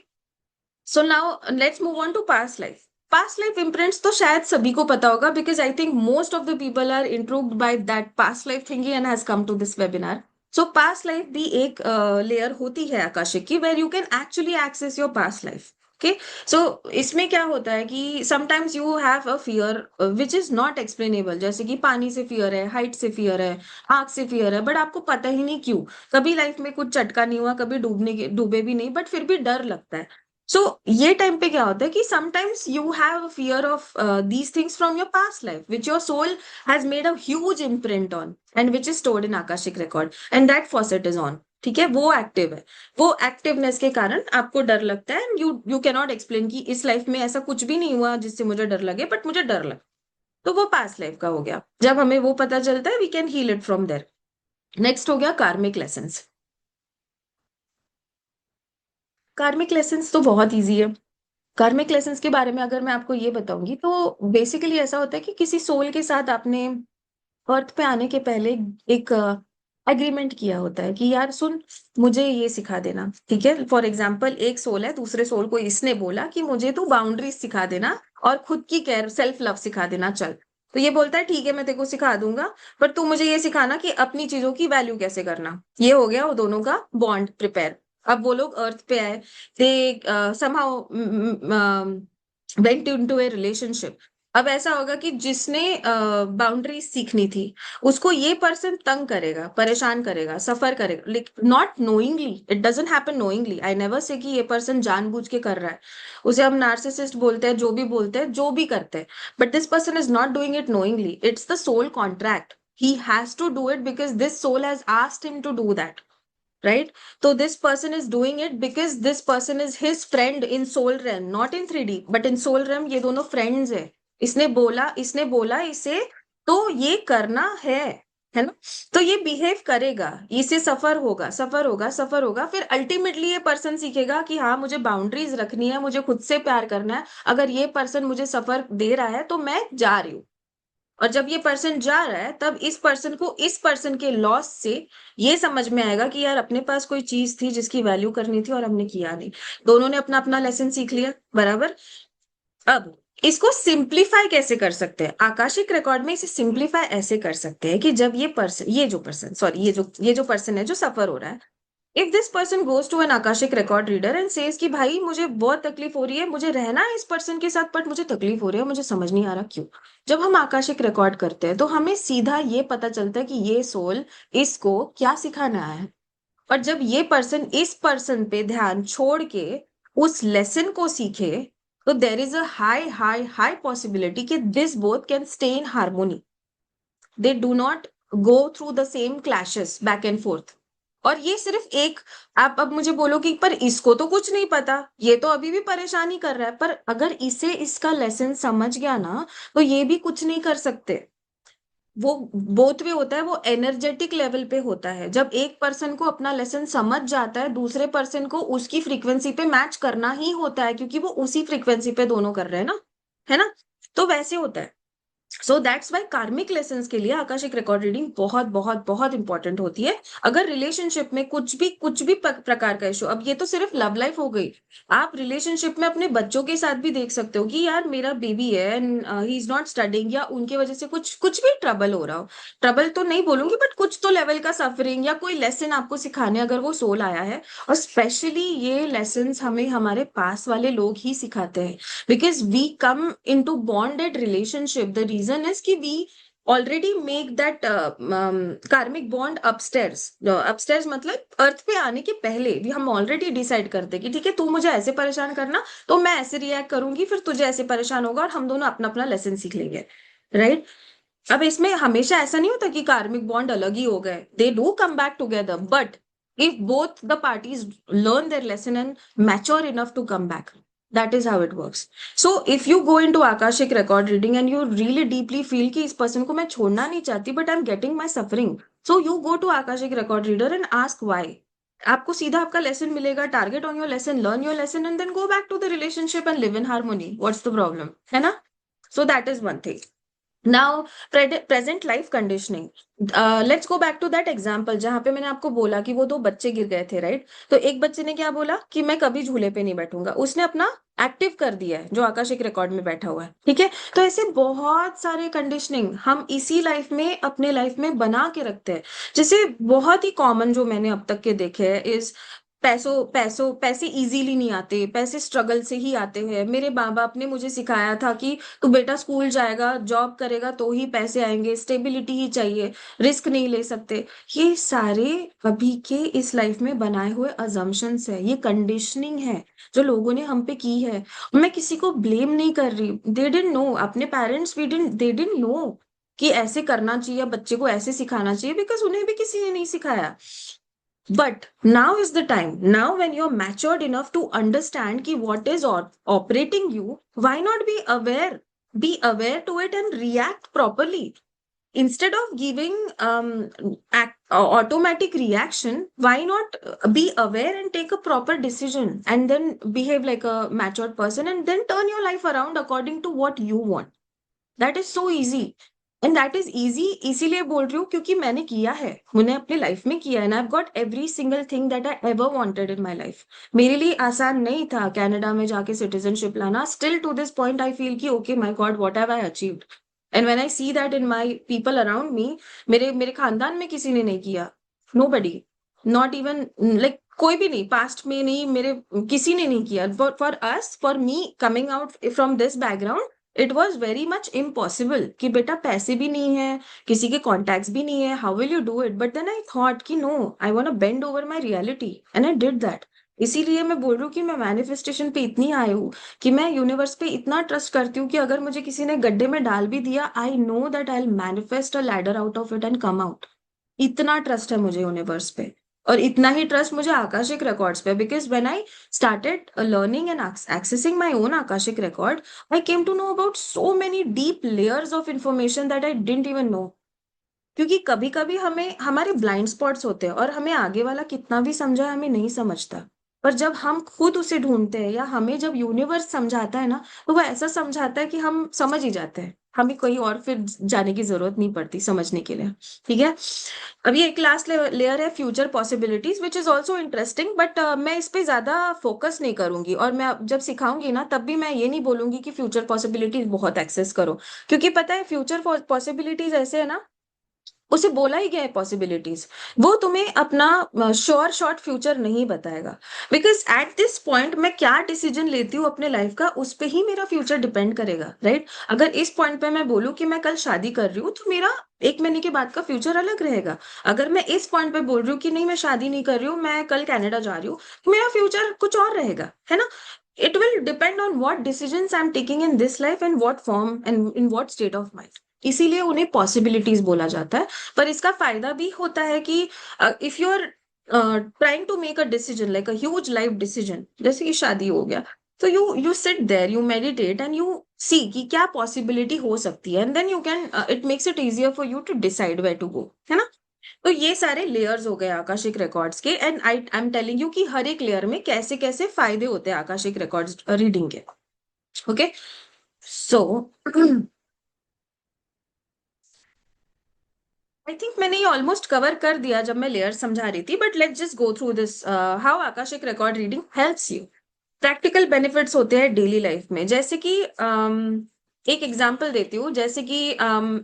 so now let's move on to past life. Past life imprints तो शायद सभी को पता होगा, because I think most of the people are intrigued by that past life thinking and has come to this webinar. So past life भी एक layer होती है आकाशिक की, where you can actually access your past life. Okay, so इसमें क्या होता है कि sometimes you have a fear which is not explainable, जैसे कि पानी से फियर है, हाइट से फियर है, आग से फियर है, बट आपको पता ही नहीं क्यों। कभी लाइफ में कुछ चटका नहीं हुआ, कभी डूबे भी नहीं, बट फिर भी डर लगता है। सो ये टाइम पे क्या होता है कि sometimes you have fear of these things from your past life which your soul has made a huge imprint on and which is stored in Akashic record, and that faucet is on. ठीक है, वो active है। वो activeness के कारण आपको डर लगता है, and you can not explain कि इस लाइफ में ऐसा कुछ भी नहीं हुआ जिससे मुझे डर लगे, बट मुझे डर लगा। तो वो पास्ट लाइफ का हो गया। जब हमें वो पता चलता है, we can heal it from there. Next हो गया कार्मिक लेसन्स। कार्मिक लेसन्स तो बहुत ईजी है। कार्मिक लेसन्स के बारे में अगर मैं आपको ये बताऊंगी, तो बेसिकली ऐसा होता है कि किसी सोल के साथ आपने अर्थ पे आने के पहले एक एग्रीमेंट किया होता है कि यार सुन, मुझे ये सिखा देना। ठीक है, फॉर एग्जाम्पल एक सोल है, दूसरे सोल को इसने बोला कि मुझे तू बाउंड्रीज सिखा देना और खुद की केयर, सेल्फ लव सिखा देना, चल। तो ये बोलता है ठीक है, मैं तेरे को सिखा दूंगा, पर तू मुझे ये सिखाना कि अपनी चीजों की वैल्यू कैसे करना। ये हो गया वो दोनों का बॉन्ड प्रिपेयर। अब वो लोग अर्थ पे आए, दे समहाउ वेंट इनटू ए रिलेशनशिप। अब ऐसा होगा कि जिसने बाउंड्रीज सीखनी थी, उसको ये पर्सन तंग करेगा, परेशान करेगा, सफर करेगा, लेकिन not knowingly, it doesn't happen knowingly. I never say कि ये पर्सन जानबूझ के कर रहा है। उसे हम नार्सिसिस्ट बोलते हैं, जो भी बोलते हैं, जो भी करते हैं, but this person is not doing it knowingly. It's the soul contract. He has to do it because this soul has asked him to do that, right? तो this person is doing it because this person is his friend in soul realm, not in 3D but in soul realm. ये दोनों friends है। इसने बोला इसे, तो ये करना है ना? तो ये बिहेव करेगा, इसे सफर होगा, फिर अल्टीमेटली ये पर्सन सीखेगा कि हाँ, मुझे बाउंड्रीज रखनी है, मुझे खुद से प्यार करना है। अगर ये पर्सन मुझे सफर दे रहा है तो मैं जा रही हूँ। और जब ये पर्सन जा रहा है, तब इस पर्सन को इस पर्सन के लॉस से ये समझ में आएगा कि यार, अपने पास कोई चीज थी जिसकी वैल्यू करनी थी और हमने किया नहीं। दोनों ने अपना अपना लेसन सीख लिया, बराबर। अब इसको सिंप्लीफाई कैसे कर सकते हैं? आकाशिक रिकॉर्ड में इसे सिंप्लीफाई ऐसे कर सकते हैं कि जब ये जो पर्सन है जो सफर हो रहा है, if this person goes to an Akashic record reader and says कि भाई, मुझे बहुत तकलीफ हो रही है, मुझे रहना है इस पर्सन के साथ, बट मुझे तकलीफ हो रही है, मुझे समझ नहीं आ रहा क्यों। जब हम आकाशिक रिकॉर्ड करते हैं तो हमें सीधा ये पता चलता है कि ये सोल इसको क्या सिखाना है। और जब ये पर्सन इस पर्सन पे ध्यान छोड़ के उस लेसन को सीखे, तो there is a high high high possibility कि this both can stay in harmony. They do not go through the same clashes back and forth. और ये सिर्फ एक, आप अब मुझे बोलो कि पर इसको तो कुछ नहीं पता, ये तो अभी भी परेशानी कर रहा है, पर अगर इसे इसका लेसन समझ गया ना, तो ये भी कुछ नहीं कर सकते। वो बोथ वे होता है, वो एनर्जेटिक लेवल पे होता है। जब एक पर्सन को अपना लेसन समझ जाता है, दूसरे पर्सन को उसकी फ्रीक्वेंसी पे मैच करना ही होता है, क्योंकि वो उसी फ्रीक्वेंसी पे दोनों कर रहे हैं ना, है ना? तो वैसे होता है। सो दैट्स वाई कार्मिक लेसन्स के लिए आकाशिक रिकॉर्ड रीडिंग बहुत बहुत बहुत इंपॉर्टेंट होती है। अगर रिलेशनशिप में कुछ भी प्रकार का इशू, अब ये तो सिर्फ लव लाइफ हो गई, आप रिलेशनशिप में अपने बच्चों के साथ भी देख सकते हो कि यार, मेरा बेबी है and he is not studying, या उनके वजह से कुछ कुछ भी ट्रबल हो रहा हो। ट्रबल तो नहीं बोलूंगी, बट कुछ तो लेवल का सफरिंग या कोई लेसन आपको सिखाने अगर वो सोल आया है, और स्पेशली ये लेसन हमें हमारे पास वाले लोग ही सिखाते हैं, because we come into bonded relationship. The reason is कि we already make that karmic bond upstairs. upstairs मतलब अर्थ पे आने के पहले भी हम ऑलरेडी डिसाइड करते हैं कि ठीक है, तू मुझे ऐसे परेशान करना, तो मैं ऐसे रिएक्ट करूंगी, फिर तुझे ऐसे परेशान होगा, और हम दोनों अपना अपना लेसन सीख लेंगे, राइट? अब इसमें हमेशा ऐसा नहीं होता कि कार्मिक बॉन्ड अलग ही हो गए, they do come back together, but if both the parties learn their lesson and mature enough to come back, that is how it works. So if you go into akashic record reading and you really deeply feel कि इस person को मैं छोड़ना नहीं चाहती, but I'm getting my suffering, so you go to akashic record reader and ask why. आपको सीधा आपका लेसन मिलेगा, target on your lesson, learn your lesson, and then go back to the relationship and live in harmony. What's the problem, है ना? So that is one thing. Now, present life conditioning, let's go back to that example जहां पे मैंने आपको बोला कि वो दो बच्चे गिर गए थे, राइट? तो एक बच्चे ने क्या बोला कि मैं कभी झूले पे नहीं बैठूंगा, उसने अपना एक्टिव कर दिया है जो आकाशिक रिकॉर्ड में बैठा हुआ है, ठीक है? तो ऐसे बहुत सारे कंडीशनिंग हम इसी लाइफ में, अपने लाइफ में बना के रखते हैं। जैसे बहुत ही कॉमन जो मैंने अब तक के देखे हैं इज पैसे इजीली नहीं आते, पैसे स्ट्रगल से ही आते हैं। मेरे माँ बाप ने मुझे सिखाया था कि तू बेटा स्कूल जाएगा, जॉब करेगा तो ही पैसे आएंगे, स्टेबिलिटी ही चाहिए, रिस्क नहीं ले सकते। ये सारे अभी के इस लाइफ में बनाए हुए अजम्पशंस है, ये कंडीशनिंग है जो लोगों ने हम पे की है। मैं किसी को ब्लेम नहीं कर रही, दे डिडंट नो, अपने पेरेंट्स भी दे डिडंट नो कि ऐसे करना चाहिए, बच्चे को ऐसे सिखाना चाहिए, बिकॉज उन्हें भी किसी ने नहीं सिखाया। But now is the time. Now, when you're matured enough to understand ki what is operating you, why not be aware? Be aware to it and react properly. Instead of giving automatic reaction, why not be aware and take a proper decision and then behave like a matured person and then turn your life around according to what you want. That is so easy, and that is easy इसीलिए बोल रही हूँ क्योंकि मैंने किया है, मैंने अपनी लाइफ में किया है, and I have got every single thing that I ever wanted in my life. मेरे लिए आसान नहीं था कनाडा में जाके सिटीजनशिप लाना। Still to this point I feel कि okay my God, what have I achieved? And when I see that in my people around me, मेरे मेरे खानदान में किसी ने नहीं किया, नोबडी, नॉट इवन लाइक कोई भी नहीं, पास्ट में नहीं, मेरे किसी ने नहीं किया। For us, for me coming out from this background, it was very much impossible कि बेटा पैसे भी नहीं है, किसी के कॉन्टैक्ट्स भी नहीं है, how will you do it? But then I thought कि no, I want to bend over my reality and I did that. इसीलिए मैं बोल रही हूँ कि मैं मैनिफेस्टेशन पे इतनी आई हूँ कि मैं यूनिवर्स पे इतना ट्रस्ट करती हूँ कि अगर मुझे किसी ने गड्ढे में डाल भी दिया, I know that I will manifest a ladder out of it and come out. इतना ट्रस्ट है मुझे यूनिवर्स पे, और इतना ही ट्रस्ट मुझे आकाशिक रिकॉर्ड्स पे, because when I started learning and accessing my own Akashic record, I came to know about so many deep layers of information that I didn't even know. क्योंकि कभी कभी हमें हमारे ब्लाइंड स्पॉट्स होते हैं और हमें आगे वाला कितना भी समझा हमें नहीं समझता, पर जब हम खुद उसे ढूंढते हैं या हमें जब यूनिवर्स समझाता है ना, तो वो ऐसा समझाता है कि हम समझ ही जाते हैं, हमें कहीं और फिर जाने की जरूरत नहीं पड़ती समझने के लिए। ठीक है। अब ये एक लास्ट लेयर है future possibilities, which is also interesting, but मैं इस पे ज्यादा फोकस नहीं करूंगी, और मैं जब सिखाऊंगी ना तब भी मैं ये नहीं बोलूंगी कि फ्यूचर पॉसिबिलिटीज बहुत एक्सेस करो, क्योंकि पता है फ्यूचर पॉसिबिलिटीज ऐसे है ना, उसे बोला ही गया है पॉसिबिलिटीज, वो तुम्हें अपना श्योर शॉर्ट फ्यूचर नहीं बताएगा। बिकॉज एट दिस पॉइंट मैं क्या डिसीजन लेती हूँ अपने लाइफ का, उस पे ही मेरा फ्यूचर डिपेंड करेगा, राइट? अगर इस पॉइंट पे मैं बोलूँ कि मैं कल शादी कर रही हूँ, तो मेरा 1 महीने के बाद का फ्यूचर अलग रहेगा। अगर मैं इस पॉइंट पे बोल रही हूँ कि नहीं मैं शादी नहीं कर रही हूँ, मैं कल कनाडा जा रही हूँ, तो मेरा फ्यूचर कुछ और रहेगा, है ना? It will depend on what decisions I am taking in this life and what form and in what state of mind. इसीलिए उन्हें पॉसिबिलिटीज बोला जाता है। पर इसका फायदा भी होता है कि if you are trying to make a decision like a huge life decision, जैसे कि शादी हो गया, तो you sit there, you meditate and you see कि क्या पॉसिबिलिटी हो सकती है, and then you can, it makes it easier for you to decide where to go, है ना? तो ये सारे लेयर्स हो गए आकाशिक रिकॉर्ड्स के, and I am telling you कि हर एक लेयर में कैसे कैसे फायदे होते हैं आकाशिक रिकॉर्ड्स रीडिंग के। ओके, सो आई थिंक मैंने ये ऑलमोस्ट कवर कर दिया जब मैं लेयर समझा रही थी, but let's just go through this, how Akashic record reading helps you. Practical benefits होते हैं डेली लाइफ में, जैसे कि एक एग्जांपल देती हूँ, जैसे कि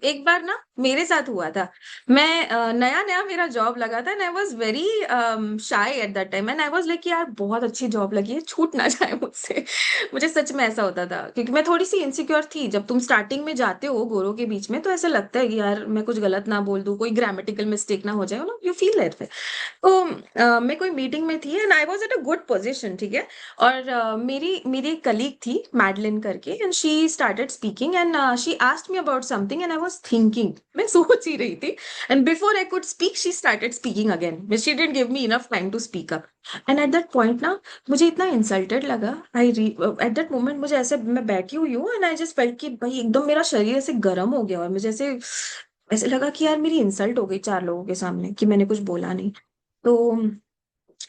एक बार ना मेरे साथ हुआ था। मैं नया नया मेरा जॉब लगा था, and I was very shy at that time, and I was like यार बहुत अच्छी जॉब लगी है, छूट ना जाए मुझसे। मुझे सच में ऐसा होता था, क्योंकि मैं थोड़ी सी इनसिक्योर थी। जब तुम स्टार्टिंग में जाते हो गोरों के बीच में, तो ऐसा लगता है कि यार मैं कुछ गलत ना बोल दूं, कोई ग्रामेटिकल मिस्टेक ना हो जाए, ना, यू फील दैट। तो मैं कोई मीटिंग में थी and I was at a good position, ठीक है। और मेरी मेरी एक कलीग थी मैडलिन करके, and she started speaking and she asked me about something and I was thinking, मैं सोच ही रही थी, and before I could speak she started speaking again, she didn't give me enough time to speak up. And at that point ना मुझे इतना insulted लगा, at that moment मुझे ऐसे, मैं बैठी हुई हूँ एंड आई जस्ट फेल्ट कि भाई एकदम मेरा शरीर ऐसे गर्म हो गया, और मुझे ऐसे ऐसे लगा कि यार मेरी इंसल्ट हो गई 4 लोगों के सामने कि मैंने कुछ बोला नहीं। तो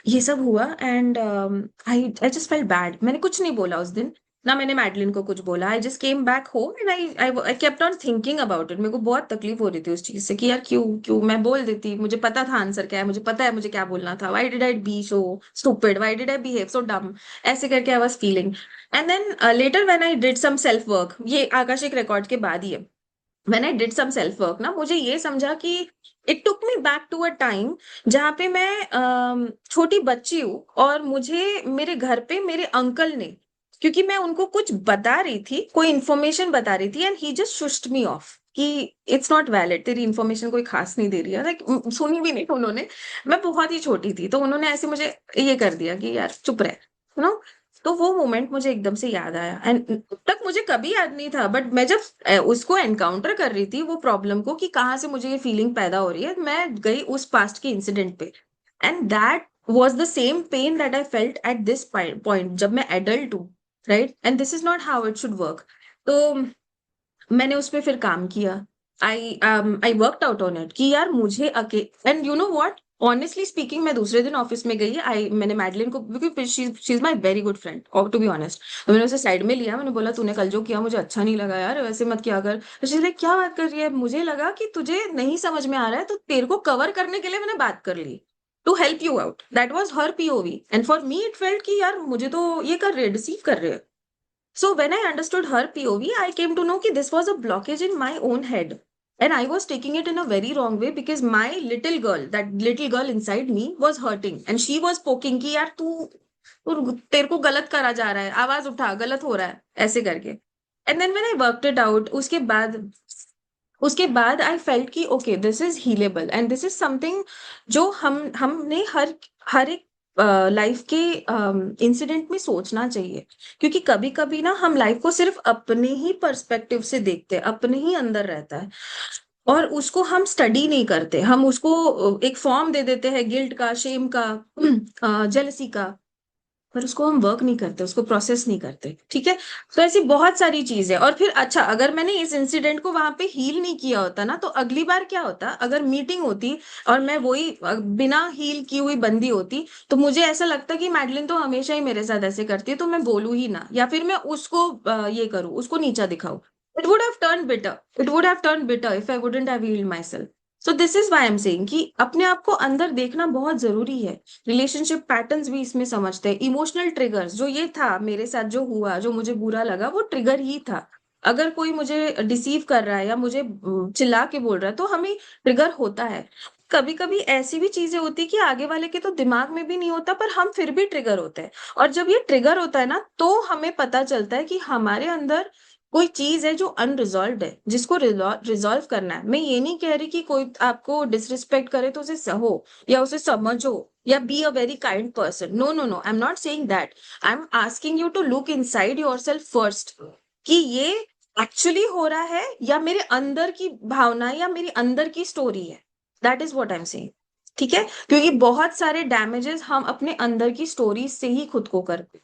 ये सब हुआ and I I just felt bad, मैंने कुछ नहीं बोला उस दिन, ना मैंने मैडलिन को कुछ बोला। I just came back home and I kept on thinking about it. मेरे को बहुत तकलीफ हो रही थी उस चीज से कि यार क्यों क्यों मैं बोल देती, मुझे पता था आंसर क्या है, मुझे पता है मुझे क्या बोलना था, why did I be so stupid, why did I behave so dumb, ऐसे करके I was feeling. And then later when I did some self work, ये आकाशिक रिकॉर्ड के बाद ही है, when I did some self work ना, मुझे ये समझा कि it took me back to a time जहाँ पे मैं छोटी बच्ची हूँ, और मुझे मेरे घर पे मेरे अंकल ने, क्योंकि मैं उनको कुछ बता रही थी, कोई इन्फॉर्मेशन बता रही थी, and he just shushed me off कि इट्स नॉट वैलिड, तेरी इन्फॉर्मेशन कोई खास नहीं दे रही है, लाइक सुनी भी नहीं उन्होंने। मैं बहुत ही छोटी थी, तो उन्होंने ऐसे मुझे ये कर दिया कि यार चुप रह, नो। तो वो मोमेंट मुझे एकदम से याद आया, एंड तक मुझे कभी याद नहीं था, बट मैं जब उसको एनकाउंटर कर रही थी वो प्रॉब्लम को, कि कहाँ से मुझे ये फीलिंग पैदा हो रही है, मैं गई उस पास्ट के इंसिडेंट पे, and that was the same pain that I felt at this point जब मैं एडल्ट हूँ, right? And this is not how it should work. तो मैंने उस पे फिर काम किया। I worked out on it कि यार मुझे अके, and you know what, honestly speaking, मैं दूसरे दिन ऑफिस में गई, आई मैंने मैडलिन को, क्योंकि she is my very good friend, और टू बी ऑनेस्ट, तो मैंने उसे साइड में लिया, मैंने बोला तूने कल जो किया मुझे अच्छा नहीं लगा यार, वैसे मत किया कर। तो शी लाइक क्या बात कर रही है, मुझे लगा कि तुझे नहीं समझ में आ रहा है, तो तेरे को कवर करने के लिए मैंने बात कर ली, to help you out. That was her POV, and for me it felt कि यार मुझे तो ये कर रहे हैं, डिसीव कर रहे हैं। So when I understood her POV, I came to know that this was a blockage in my own head. And I was taking it in a very wrong way because my little girl, that little girl inside me was hurting. And she was poking कि यार तू तेरे को गलत करा जा रहा है, आवाज उठा, गलत हो रहा है, ऐसे करके। And then when I worked it out, उसके बाद आई फेल्ट कि okay this is healable and this is something जो हमने हर हर एक लाइफ के इंसिडेंट में सोचना चाहिए। क्योंकि कभी कभी ना हम लाइफ को सिर्फ अपने ही पर्सपेक्टिव से देखते हैं, अपने ही अंदर रहता है, और उसको हम स्टडी नहीं करते, हम उसको एक फॉर्म दे देते हैं, गिल्ट का, शेम का, जेलसी का, पर उसको हम वर्क नहीं करते, उसको प्रोसेस नहीं करते। ठीक है। तो ऐसी बहुत सारी चीज है। और फिर अच्छा, अगर मैंने इस इंसिडेंट को वहां पे हील नहीं किया होता ना, तो अगली बार क्या होता, अगर मीटिंग होती और मैं वही बिना हील की हुई बंदी होती, तो मुझे ऐसा लगता कि मैडलिन तो हमेशा ही मेरे साथ ऐसे करती है, तो मैं बोलूं ही ना, या फिर मैं उसको ये करूं, उसको नीचा दिखाऊं। It would have turn bitter if I wouldn't have healed myself. So this is why I am saying कि अपने आप को अंदर देखना बहुत जरूरी है। रिलेशनशिप पैटर्न्स भी इसमें समझते हैं, इमोशनल ट्रिगर्स, जो ये था मेरे साथ जो हुआ, जो मुझे बुरा लगा, वो ट्रिगर ही था। अगर कोई मुझे डिसीव कर रहा है या मुझे चिल्ला के बोल रहा है, तो हमें ट्रिगर होता है। कभी कभी ऐसी भी चीजें होती कि आगे वाले के तो दिमाग में भी नहीं होता, पर हम फिर भी ट्रिगर होते हैं। और जब ये ट्रिगर होता है ना, तो हमें पता चलता है कि हमारे अंदर कोई चीज है जो अनरिजॉल्व है, जिसको रिजॉल्व करना है। मैं ये नहीं कह रही कि कोई आपको डिसरिस्पेक्ट करे तो उसे सहो, या उसे समझो, या be a very kind person. No no no, I am not saying that. I am asking you to look inside yourself first, कि ये एक्चुअली हो रहा है या मेरे अंदर की भावना या मेरी अंदर की स्टोरी है। That is what I am saying. ठीक है। क्योंकि बहुत सारे डैमेजेस हम अपने अंदर की स्टोरी से ही खुद को करते हैं,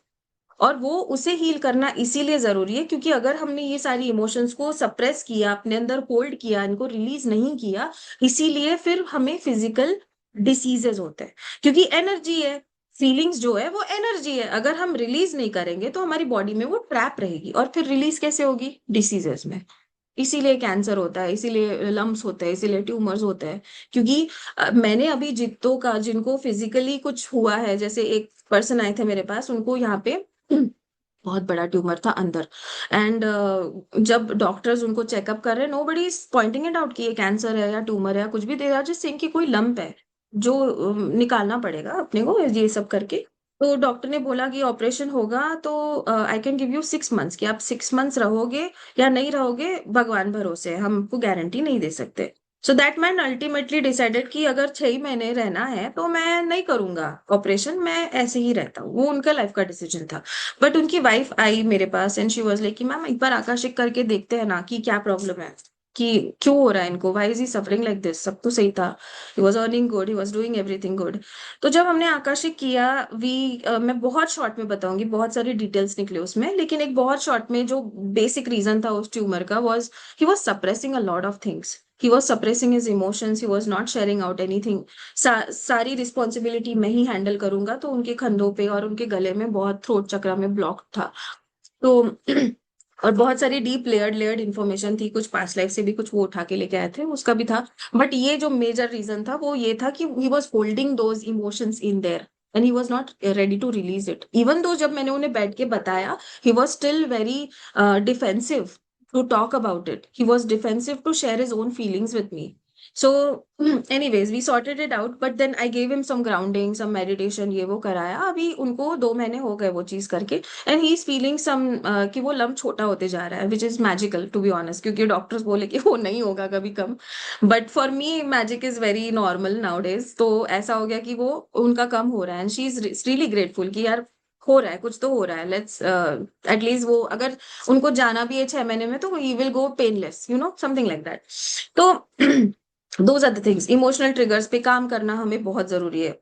और वो उसे हील करना इसीलिए जरूरी है, क्योंकि अगर हमने ये सारी इमोशंस को सप्रेस किया, अपने अंदर होल्ड किया, इनको रिलीज नहीं किया, इसीलिए फिर हमें फिजिकल डिसीजेस होते हैं। क्योंकि एनर्जी है, फीलिंग्स जो है वो एनर्जी है, अगर हम रिलीज नहीं करेंगे तो हमारी बॉडी में वो ट्रैप रहेगी, और फिर रिलीज कैसे होगी, डिसीजेस में। इसीलिए कैंसर होता है, इसीलिए लम्स होते हैं, इसीलिए ट्यूमर्स होते हैं। क्योंकि मैंने अभी जितों का, जिनको फिजिकली कुछ हुआ है, जैसे एक पर्सन आए थे मेरे पास, उनको यहाँ पे बहुत बड़ा ट्यूमर था अंदर। एंड जब डॉक्टर्स उनको चेकअप कर रहे हैं, nobody is pointing it out कि ये कैंसर है या ट्यूमर है या कुछ भी, दे आर जस्ट सेइंग कि कोई लंप है जो निकालना पड़ेगा अपने को, ये सब करके। तो डॉक्टर ने बोला कि ऑपरेशन होगा, तो I can give you 6 months, कि आप 6 मंथ्स रहोगे या नहीं रहोगे, भगवान भरोसे है, हम आपको गारंटी नहीं दे सकते। So that man ultimately decided कि अगर 6 महीने रहना है तो मैं नहीं करूंगा ऑपरेशन, मैं ऐसे ही रहता हूँ। वो उनका लाइफ का डिसीजन था। बट उनकी वाइफ आई मेरे पास एंड शी वाज लाइक कि मैम एक बार आकाशिक करके देखते हैं ना, कि क्या प्रॉब्लम है, कि क्यों हो रहा है इनको, why is he suffering like this, सब तो सही था, he was earning good, he was doing everything good. तो जब हमने आकाशिक किया, मैं बहुत शॉर्ट में बताऊंगी, बहुत सारी डिटेल्स निकले उसमें, लेकिन एक बहुत शॉर्ट में जो बेसिक रीजन था उस ट्यूमर का, was he was suppressing a lot of things. He was suppressing his emotions, he was not sharing out anything. सारी रिस्पॉन्सिबिलिटी मैं ही हैंडल करूंगा, तो उनके कंधों पे और उनके गले में बहुत, थ्रोट चक्र में ब्लॉक था। तो और बहुत सारी डीप लेयर्ड लेयर्ड इन्फॉर्मेशन थी, कुछ पास्ट लाइफ से भी कुछ वो उठा के लेके आए थे, उसका भी था। बट ये जो मेजर रीजन था वो ये था कि he was holding those emotions in there, and he was not ready to release it. Even though जब मैंने उन्हें बैठ के बताया, he was still very defensive to talk about it. He was defensive to share his own feelings with me. So, anyways, we sorted it out. But then I gave him some grounding, some meditation, ये वो कराया। अभी उनको 2 महीने हो गए वो चीज करके, and he is feeling some कि वो लम्ब छोटा होते जा रहा है, which is magical to be honest, क्योंकि डॉक्टर्स बोले कि वो नहीं होगा कभी कम। But for me magic is very normal nowadays. तो ऐसा हो गया कि वो उनका कम हो रहा है, and she is really grateful कि यार हो रहा है, कुछ तो हो रहा है, लेट्स एटलीस्ट वो अगर उनको जाना भी है 6 महीने में, तो he will go painless, something like that. तो those are the things, emotional triggers पे काम करना हमें बहुत जरूरी है।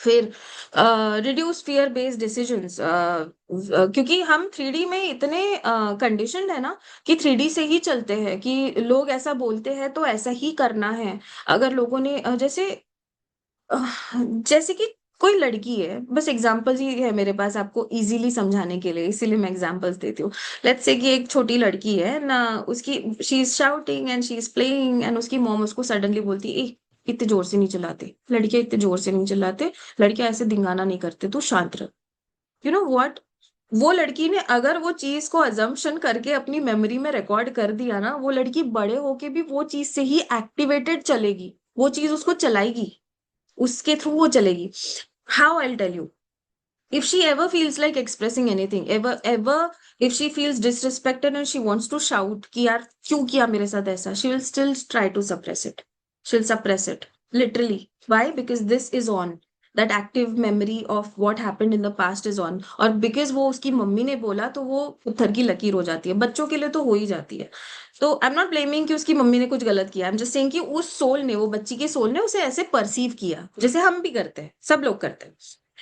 फिर रिड्यूस फियर बेस्ड डिसीजंस, क्योंकि हम 3D में इतने कंडीशनड है ना, कि 3D से ही चलते हैं, कि लोग ऐसा बोलते हैं तो ऐसा ही करना है। अगर लोगों ने जैसे कि कोई लड़की है, बस एग्जांपल्स ही है मेरे पास आपको इजीली समझाने के लिए, इसीलिए मैं एग्जांपल्स देती हूँ। लेट्स से कि एक छोटी लड़की है ना, उसकी she is shouting and she is playing, and उसकी मॉम उसको सडनली बोलती है, इतने जोर से नहीं चिल्लाते, लड़कियां इतने जोर से नहीं चिल्लाते, लड़कियां ऐसे धिंगाना नहीं करते, तू शांत रह। यू नो व्हाट, वो लड़की ने अगर वो चीज को अजम्पशन करके अपनी मेमोरी में रिकॉर्ड कर दिया ना, वो लड़की बड़े होके भी वो चीज से ही एक्टिवेटेड चलेगी, वो चीज उसको चलाएगी, उसके थ्रू वो चलेगी। How I tell you, If she ever feels like expressing anything, ever, if she feels disrespected and she wants to shout कि यार क्यों किया मेरे साथ ऐसा, she will still try to suppress it. She'll suppress it. Literally. Why? Because this is on. That active memory of what happened in the past is on. और because वो उसकी मम्मी ने बोला तो वो पत्थर की लकीर हो जाती है. बच्चों के लिए तो हो ही जाती है. तो आई एम नॉट ब्लेमिंग कि उसकी मम्मी ने कुछ गलत किया. आई एम जस्ट सेइंग कि उस सोल ने, वो बच्ची के सोल ने उसे ऐसे परसीव किया, जैसे हम भी करते हैं, सब लोग करते हैं.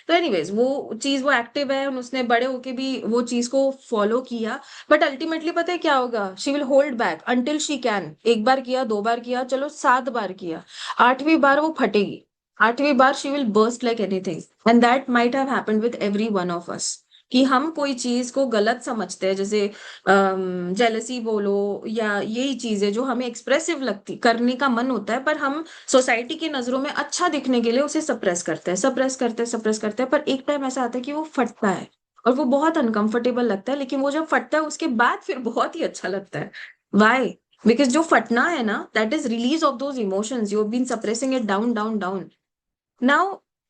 तो एनीवेज वो चीज, वो एक्टिव है और उसने बड़े होके भी वो चीज को फॉलो किया. बट अल्टीमेटली पता है क्या होगा? She will hold back until she can. एक बार किया, दो बार किया, चलो 7 बार किया, 8वीं बार वो फटेगी. 8वीं बार she will burst like anything. And that might have happened with every one of us. कि हम कोई चीज को गलत समझते हैं, जैसे जेलसी बोलो, या यही चीजें जो हमें एक्सप्रेसिव लगती, करने का मन होता है, पर हम सोसाइटी की नजरों में अच्छा दिखने के लिए उसे सप्रेस करते हैं, सप्रेस करते हैं, सप्रेस करते हैं. पर एक टाइम ऐसा आता है कि वो फटता है और वो बहुत अनकंफर्टेबल लगता है, लेकिन वो जब फटता है उसके बाद फिर बहुत ही अच्छा लगता है. वाई? बिकॉज जो फटना है ना, that is release of those emotions you have been suppressing it down down down. Now,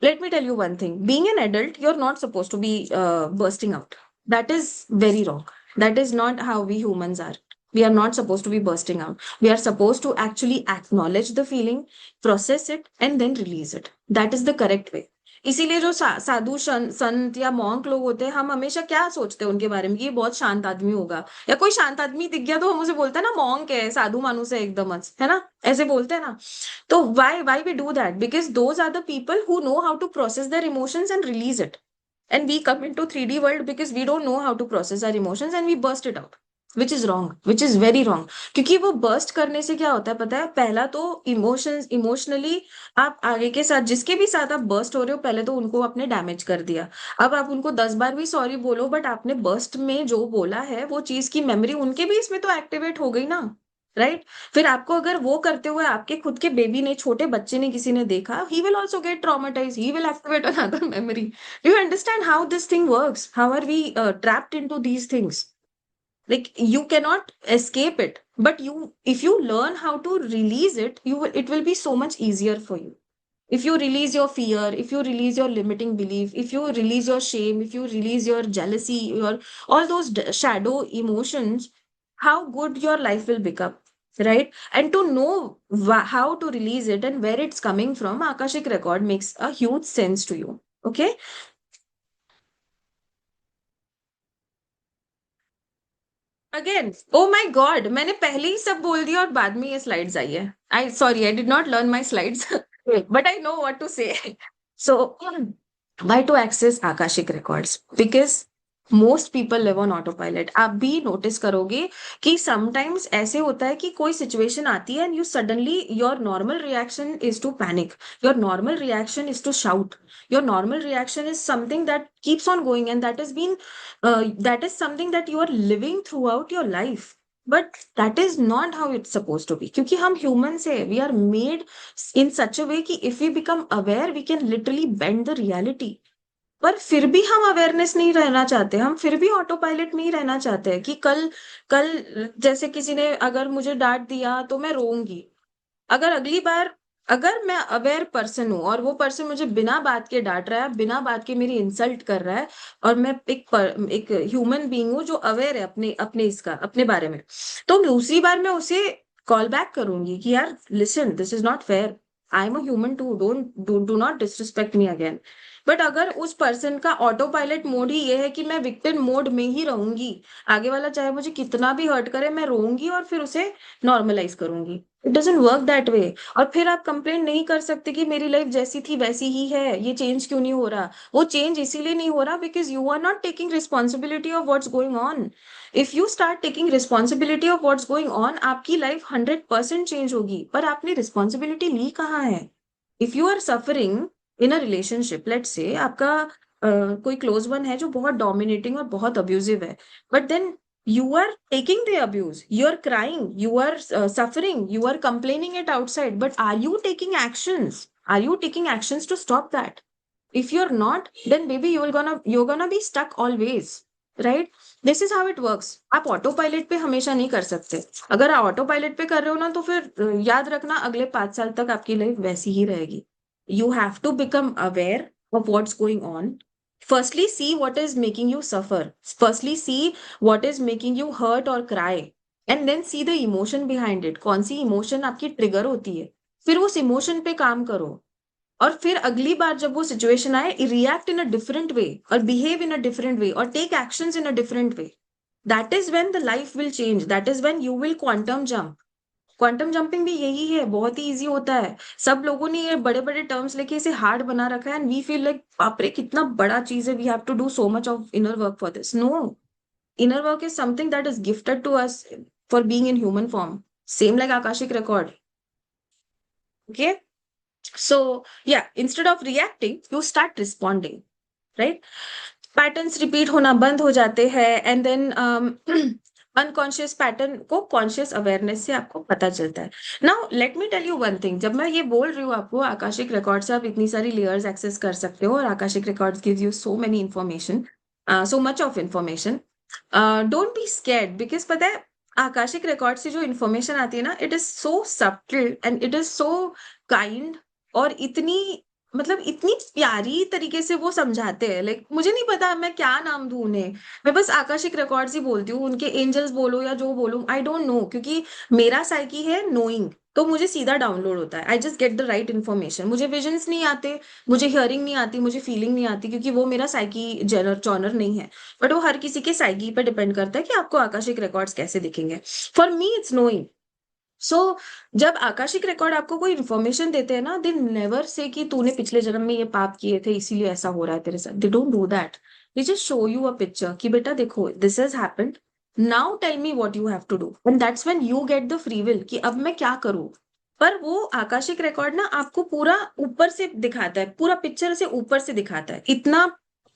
let me tell you one thing. Being an adult, you're not supposed to be bursting out. That is very wrong. That is not how we humans are. We are not supposed to be bursting out. We are supposed to actually acknowledge the feeling, process it, and then release it. That is the correct way. इसीलिए जो साधु संत या monk लोग होते हैं, हम हमेशा क्या सोचते हैं उनके बारे में कि ये बहुत शांत आदमी होगा, या कोई शांत आदमी दिख गया तो हम उसे बोलते हैं ना मॉन्क है, साधु मानुस है एकदम, है ना, ऐसे बोलते हैं ना. So why we do that? Because those are the people who know how to process their emotions and release it. And we come into 3D world because we don't know how to process our emotions and we burst it out. Which is wrong, which is very wrong. क्योंकि वो burst करने से क्या होता है पता है? पहला तो इमोशंस, इमोशनली आप आगे के साथ, जिसके भी साथ आप बर्स्ट हो रहे हो, पहले तो उनको आपने डैमेज कर दिया. अब आप उनको 10 बार भी सॉरी बोलो, बट आपने बर्स्ट में जो बोला है वो चीज की मेमोरी उनके भी इसमें तो एक्टिवेट हो गई ना. राइट? फिर आपको अगर वो करते हुए आपके खुद के बेबी ने, छोटे बच्चे ने, किसी ने देखा, he will also get traumatize, he will activate another memory. Do you understand how this thing works? How are we trapped into these things? Like you cannot escape it, but you, if you learn how to release it, it will be so much easier for you. If you release your fear, if you release your limiting belief, if you release your shame, if you release your jealousy, your all those shadow emotions, how good your life will become. Right? And to know how to release it and where it's coming from, Akashic record makes a huge sense to you. Okay? Again, oh my God, मैंने पहले ही सब बोल दिया और बाद में ये slides आई है. I sorry, I did not learn my slides, but I know what to say. So why to access Akashic records? Because most people live on autopilot. आप भी नोटिस करोगे कि समटाइम्स ऐसे होता है कि कोई सिचुएशन आती है and you suddenly, your normal reaction is to panic, your normal reaction is to shout, your normal reaction is something that keeps on going, and that has been that is something that you are living throughout your life. But that is not how it's supposed to be, क्योंकि हम humans है, we are made in such a way कि if we become aware we can literally bend the reality. पर फिर भी हम awareness नहीं रहना चाहते, हम फिर भी ऑटो पायलट में ही रहना चाहते हैं कि कल कल जैसे किसी ने अगर मुझे डांट दिया तो मैं रोऊंगी. अगर अगली बार, अगर मैं अवेयर पर्सन हूं और वो पर्सन मुझे बिना बात के डांट रहा है, बिना बात के मेरी इंसल्ट कर रहा है, और मैं एक ह्यूमन बीइंग हूं जो अवेयर है अपने अपने इसका, अपने बारे में, तो दूसरी बार मैं उसे कॉल बैक करूंगी कि यार listen, this is not fair, I am a human too, don't do not disrespect me again. But अगर उस पर्सन का ऑटो पायलट मोड ही ये है कि मैं विक्टिम मोड में ही रहूंगी, आगे वाला चाहे मुझे कितना भी हर्ट करे, मैं रोऊंगी और फिर उसे नॉर्मलाइज करूंगी. It doesn't work that way. और फिर आप कंप्लेन नहीं कर सकते कि मेरी लाइफ जैसी थी वैसी ही है, ये चेंज क्यों नहीं हो रहा. वो चेंज इसीलिए नहीं हो रहा because you are not taking responsibility of what's going on. If you start taking responsibility of what's going on, आपकी लाइफ 100% चेंज होगी. पर आपने रिस्पॉन्सिबिलिटी ली कहाँ है? If you are suffering in a relationship, let's say आपका कोई close one है जो बहुत डोमिनेटिंग और बहुत अब्यूजिव है, but then you are taking the abuse, you are crying, you are suffering, you are complaining it outside, but are you taking actions? Are you taking actions to stop that? If you're not, then maybe you're gonna be stuck always. Right? This is how it works. आप auto pilot पे हमेशा नहीं कर सकते. अगर आप auto pilot पे कर रहे हो ना, तो फिर याद रखना अगले 5 साल तक आपकी लाइफ वैसी ही रहेगी. You have to become aware of what's going on. Firstly, see what is making you suffer. Firstly, see what is making you hurt or cry. And then see the emotion behind it. कौन सी emotion आपकी trigger होती है. फिर उस emotion पे काम करो. और फिर अगली बार जब वो सिचुएशन आए, react in a different way और behave in a different way और take actions in a different way. That is when the life will change. That is when you will quantum jump. Quantum jumping भी यही है, बहुत ही easy होता है. सब लोगों ने ये बड़े बड़े टर्म्स लेके इसे हार्ड बना रखा है एंड वी फील लाइक बाप रे कितना बड़ा चीज है, we have to do so much of inner work for this. No, inner work is something that is gifted to us for being in human form, same like akashic record. Okay, so yeah, instead of reacting you start responding, right? Patterns repeat होना बंद हो जाते हैं and then unconscious pattern को conscious awareness से आपको पता चलता है. Now let me tell you one thing. जब मैं ये बोल रही हूँ आपको आकाशिक रिकॉर्ड से आप इतनी सारी लेयर्स एक्सेस कर सकते हो और Akashic records gives you so many information, so much of information. Don't be scared because पता है आकाशिक रिकॉर्ड से जो इंफॉर्मेशन आती है ना, it is so सब्टिल and it is so kind और इतनी मतलब इतनी प्यारी तरीके से वो समझाते हैं. लाइक मुझे नहीं पता मैं क्या नाम दूं उन्हें. मैं बस आकाशिक रिकॉर्ड्स ही बोलती हूँ, उनके एंजल्स बोलो या जो बोलो, आई डोंट नो, क्योंकि मेरा साइकी है नोइंग, तो मुझे सीधा डाउनलोड होता है. I just get the right information. मुझे विजन्स नहीं आते, मुझे हियरिंग नहीं आती, मुझे फीलिंग नहीं आती, क्योंकि वो मेरा साइकी जॉनर नहीं है. बट वो हर किसी के साइकी पर डिपेंड करता है कि आपको आकाशिक रिकॉर्ड्स कैसे दिखेंगे. For me it's knowing. So जब आकाशिक रिकॉर्ड आपको कोई इन्फॉर्मेशन देते हैं ना, दे नेवर से कि तूने पिछले जन्म में ये पाप किए थे इसीलिए ऐसा हो रहा है तेरे साथ. They don't do that. They just show you a picture कि बेटा देखो this has happened, now tell me what you have to do, and that's when you get the free will कि अब मैं क्या करूं. पर वो आकाशिक रिकॉर्ड ना आपको पूरा ऊपर से दिखाता है, पूरा पिक्चर से ऊपर से दिखाता है, इतना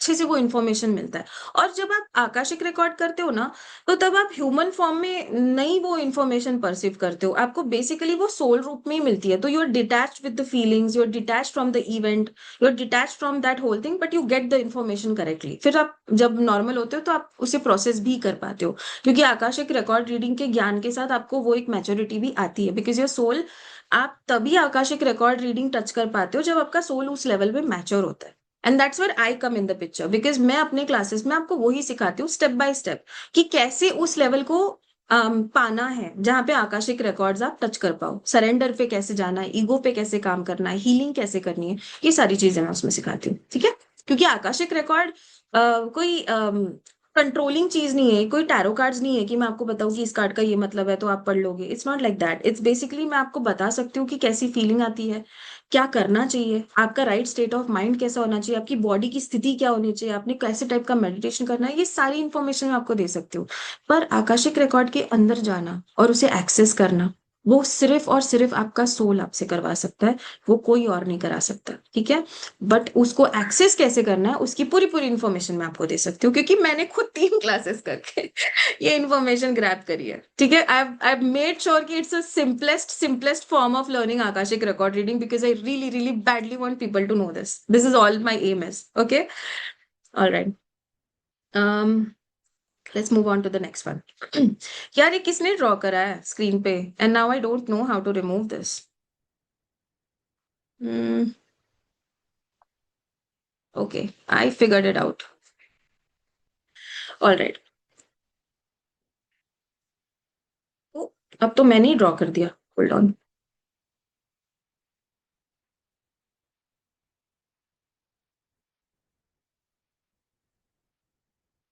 अच्छे से वो इन्फॉर्मेशन मिलता है. और जब आप आकाशिक रिकॉर्ड करते हो ना, तो तब आप ह्यूमन फॉर्म में नहीं वो इन्फॉर्मेशन परसीव करते हो, आपको बेसिकली वो सोल रूप में ही मिलती है. तो you are detached with the feelings, you are detached from the event, you are detached from that whole thing, but you get the information correctly. फिर आप जब नॉर्मल होते हो तो आप उसे प्रोसेस भी कर पाते हो, क्योंकि आकाशिक रिकॉर्ड रीडिंग के ज्ञान के साथ आपको वो एक मैच्योरिटी भी आती है. बिकॉज योर सोल, आप तभी आकाशिक रिकॉर्ड रीडिंग टच कर पाते हो जब आपका सोल उस लेवल पे मैच्योर होता है. And that's where I come in the picture, because मैं अपने क्लासेस में आपको वही सिखाती हूँ स्टेप बाय स्टेप कि कैसे उस लेवल को पाना है जहां पे आकाशिक रिकॉर्ड्स आप टच कर पाओ. सरेंडर पे कैसे जाना है, ईगो पे कैसे काम करना है, हीलिंग कैसे करनी है, ये सारी चीजें मैं उसमें सिखाती हूँ. ठीक है, क्योंकि आकाशिक रिकॉर्ड कोई कंट्रोलिंग चीज नहीं है, कोई टैरो कार्ड्स नहीं है कि मैं आपको बताऊं कि इस कार्ड का ये मतलब है तो आप पढ़ लोगे. It's not like that. It's basically मैं आपको बता सकती हूँ कि कैसी फीलिंग आती है, क्या करना चाहिए, आपका राइट स्टेट ऑफ माइंड कैसा होना चाहिए, आपकी बॉडी की स्थिति क्या होनी चाहिए, आपने कैसे टाइप का मेडिटेशन करना है, ये सारी इंफॉर्मेशन मैं आपको दे सकती हूँ. पर आकाशिक रिकॉर्ड के अंदर जाना और उसे एक्सेस करना, वो सिर्फ और सिर्फ आपका सोल आपसे करवा सकता है, वो कोई और नहीं करा सकता. ठीक है, बट उसको एक्सेस कैसे करना है उसकी पूरी पूरी इन्फॉर्मेशन मैं आपको दे सकती हूँ, क्योंकि मैंने खुद 3 क्लासेस करके ये इन्फॉर्मेशन ग्रैब करी है. ठीक है, आई मेड श्योर कि it's a simplest form of learning Akashic record reading, because I really really badly want people to know this. This is all my aim is. Okay, alright, let's move on to the next one. यार ये किसने draw करा है screen पे, and now I don't know how to remove this. Okay, I figured it out. Alright, अब तो मैंने ही ड्रॉ कर दिया. Hold on.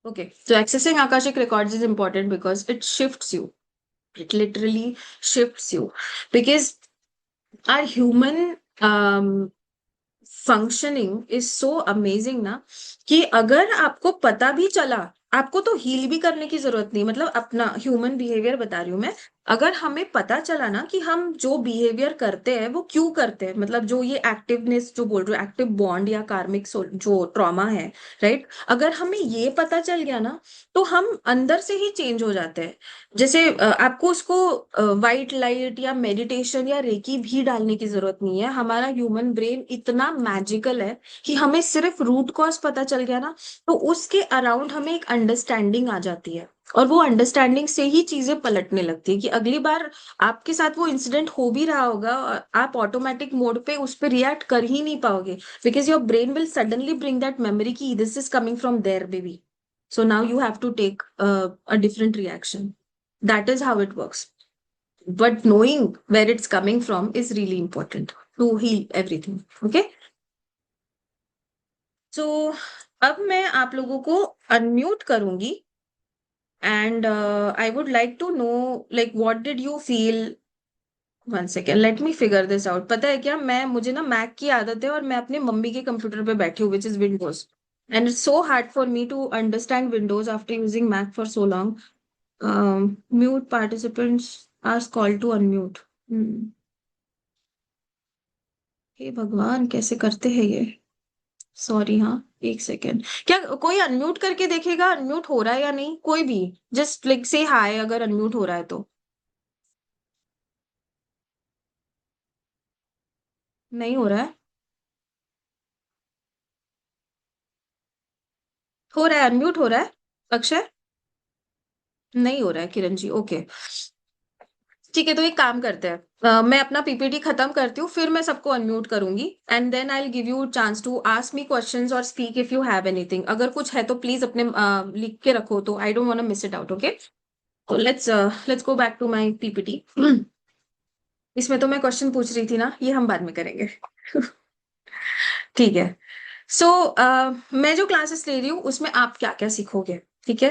Okay, so accessing Akashic records is important because it shifts you. It literally shifts you. Because our human functioning is so amazing ना, कि अगर आपको पता भी चला, आपको तो हील भी करने की जरूरत नहीं. मतलब अपना ह्यूमन बिहेवियर बता रही हूँ मैं. अगर हमें पता चला ना कि हम जो बिहेवियर करते हैं वो क्यों करते हैं, मतलब जो ये एक्टिवनेस जो बोल रहे हो, एक्टिव बॉन्ड या कार्मिक जो ट्रॉमा है, राइट, अगर हमें ये पता चल गया ना, तो हम अंदर से ही चेंज हो जाते हैं. जैसे आपको उसको वाइट लाइट या मेडिटेशन या रेकी भी डालने की जरूरत नहीं है. हमारा ह्यूमन ब्रेन इतना मैजिकल है कि हमें सिर्फ रूट कॉज पता चल गया ना, तो उसके अराउंड हमें एक अंडरस्टैंडिंग आ जाती है. और वो अंडरस्टैंडिंग से ही चीजें पलटने लगती है कि अगली बार आपके साथ वो इंसिडेंट हो भी रहा होगा और आप ऑटोमेटिक मोड पे उस पर रिएक्ट कर ही नहीं पाओगे, because your brain will suddenly bring that memory की this is coming from there baby, so now you have to take a different reaction. That is how it works, but knowing where it's coming from is really important to heal everything. Okay, so अब मैं आप लोगों को unmute करूंगी and I would like to know like what did you feel. One second, let me figure this out. पता है क्या, मैं मुझे ना मैक की आदत है और मैं अपने मम्मी के कंप्यूटर पे बैठी हूँ which is Windows, and it's so hard for me to understand Windows after using Mac for so long. Mute participants ask call to unmute. हे भगवान, कैसे करते हैं ये। सॉरी, हाँ, एक सेकेंड। क्या कोई अनम्यूट करके देखेगा अनम्यूट हो रहा है या नहीं, कोई भी? जस्ट लाइक से हाय अगर अनम्यूट हो रहा है तो। नहीं हो रहा है? हो रहा है, अनम्यूट हो रहा है। अक्षय, नहीं हो रहा है किरण जी, ओके। ठीक है, तो एक काम करते हैं, मैं अपना पीपीटी खत्म करती हूँ, फिर मैं सबको अनम्यूट करूंगी and then I will give you chance to ask me questions और speak if you have anything. अगर कुछ है तो प्लीज अपने लिख के रखो, तो I don't want to miss it out. Okay, तो let's go back to my PPT. इसमें तो मैं क्वेश्चन पूछ रही थी ना, ये हम बाद में करेंगे। ठीक है। सो मैं जो क्लासेस ले रही हूँ उसमें आप क्या क्या सीखोगे, ठीक है।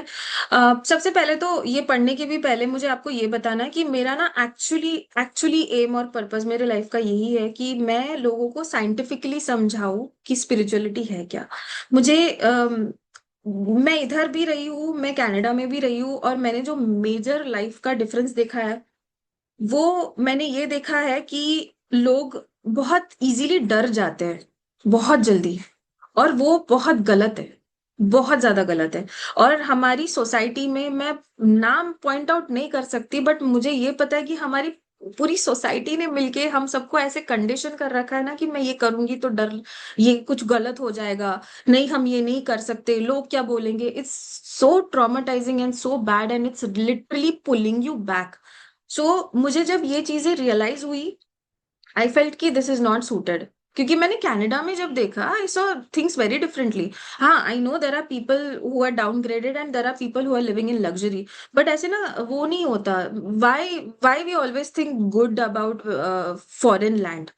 सबसे पहले तो ये पढ़ने के भी पहले मुझे आपको ये बताना है कि मेरा ना एक्चुअली एक्चुअली एम और पर्पस मेरे लाइफ का यही है कि मैं लोगों को साइंटिफिकली समझाऊं कि स्पिरिचुअलिटी है क्या। मुझे मैं इधर भी रही हूँ, मैं कनाडा में भी रही हूँ, और मैंने जो मेजर लाइफ का डिफरेंस देखा है वो मैंने ये देखा है कि लोग बहुत इजीली डर जाते हैं, बहुत जल्दी, और वो बहुत गलत है, बहुत ज्यादा गलत है। और हमारी सोसाइटी में मैं नाम पॉइंट आउट नहीं कर सकती, बट मुझे ये पता है कि हमारी पूरी सोसाइटी ने मिलके हम सबको ऐसे कंडीशन कर रखा है ना कि मैं ये करूंगी तो डर, ये कुछ गलत हो जाएगा, नहीं हम ये नहीं कर सकते, लोग क्या बोलेंगे। It's so traumatising and so bad and it's literally pulling you back. So मुझे जब ये चीजें रियलाइज हुई, आई फेल्ट कि दिस इज नॉट सूटेड, क्योंकि मैंने कनाडा में जब देखा I saw things very differently. हाँ, I know there are people who are downgraded and there are people who are living in luxury, but ऐसे ना वो नहीं होता। Why why we always think good about foreign land?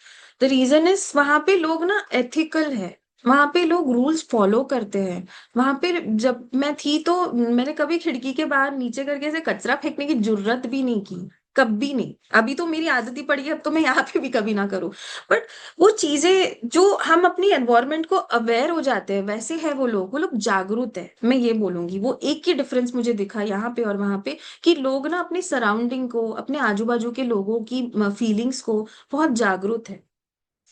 The reason is वहां पे लोग ना एथिकल है, वहां पे लोग रूल्स फॉलो करते हैं। वहां पे जब मैं थी तो मैंने कभी खिड़की के बाहर नीचे करके ऐसे कचरा फेंकने की जरूरत भी नहीं की, कभी नहीं। अभी तो मेरी आदत ही पड़ी है, अब तो मैं यहाँ पे भी कभी ना करूं। बट वो चीजें जो हम अपनी एनवायरनमेंट को अवेयर हो जाते हैं, वैसे है वो लोग जागरूक है, मैं ये बोलूंगी। वो एक ही डिफरेंस मुझे दिखा यहाँ पे और वहां पे, कि लोग ना अपनी सराउंडिंग को, अपने आजू बाजू के लोगों की फीलिंग्स को बहुत जागरूक है,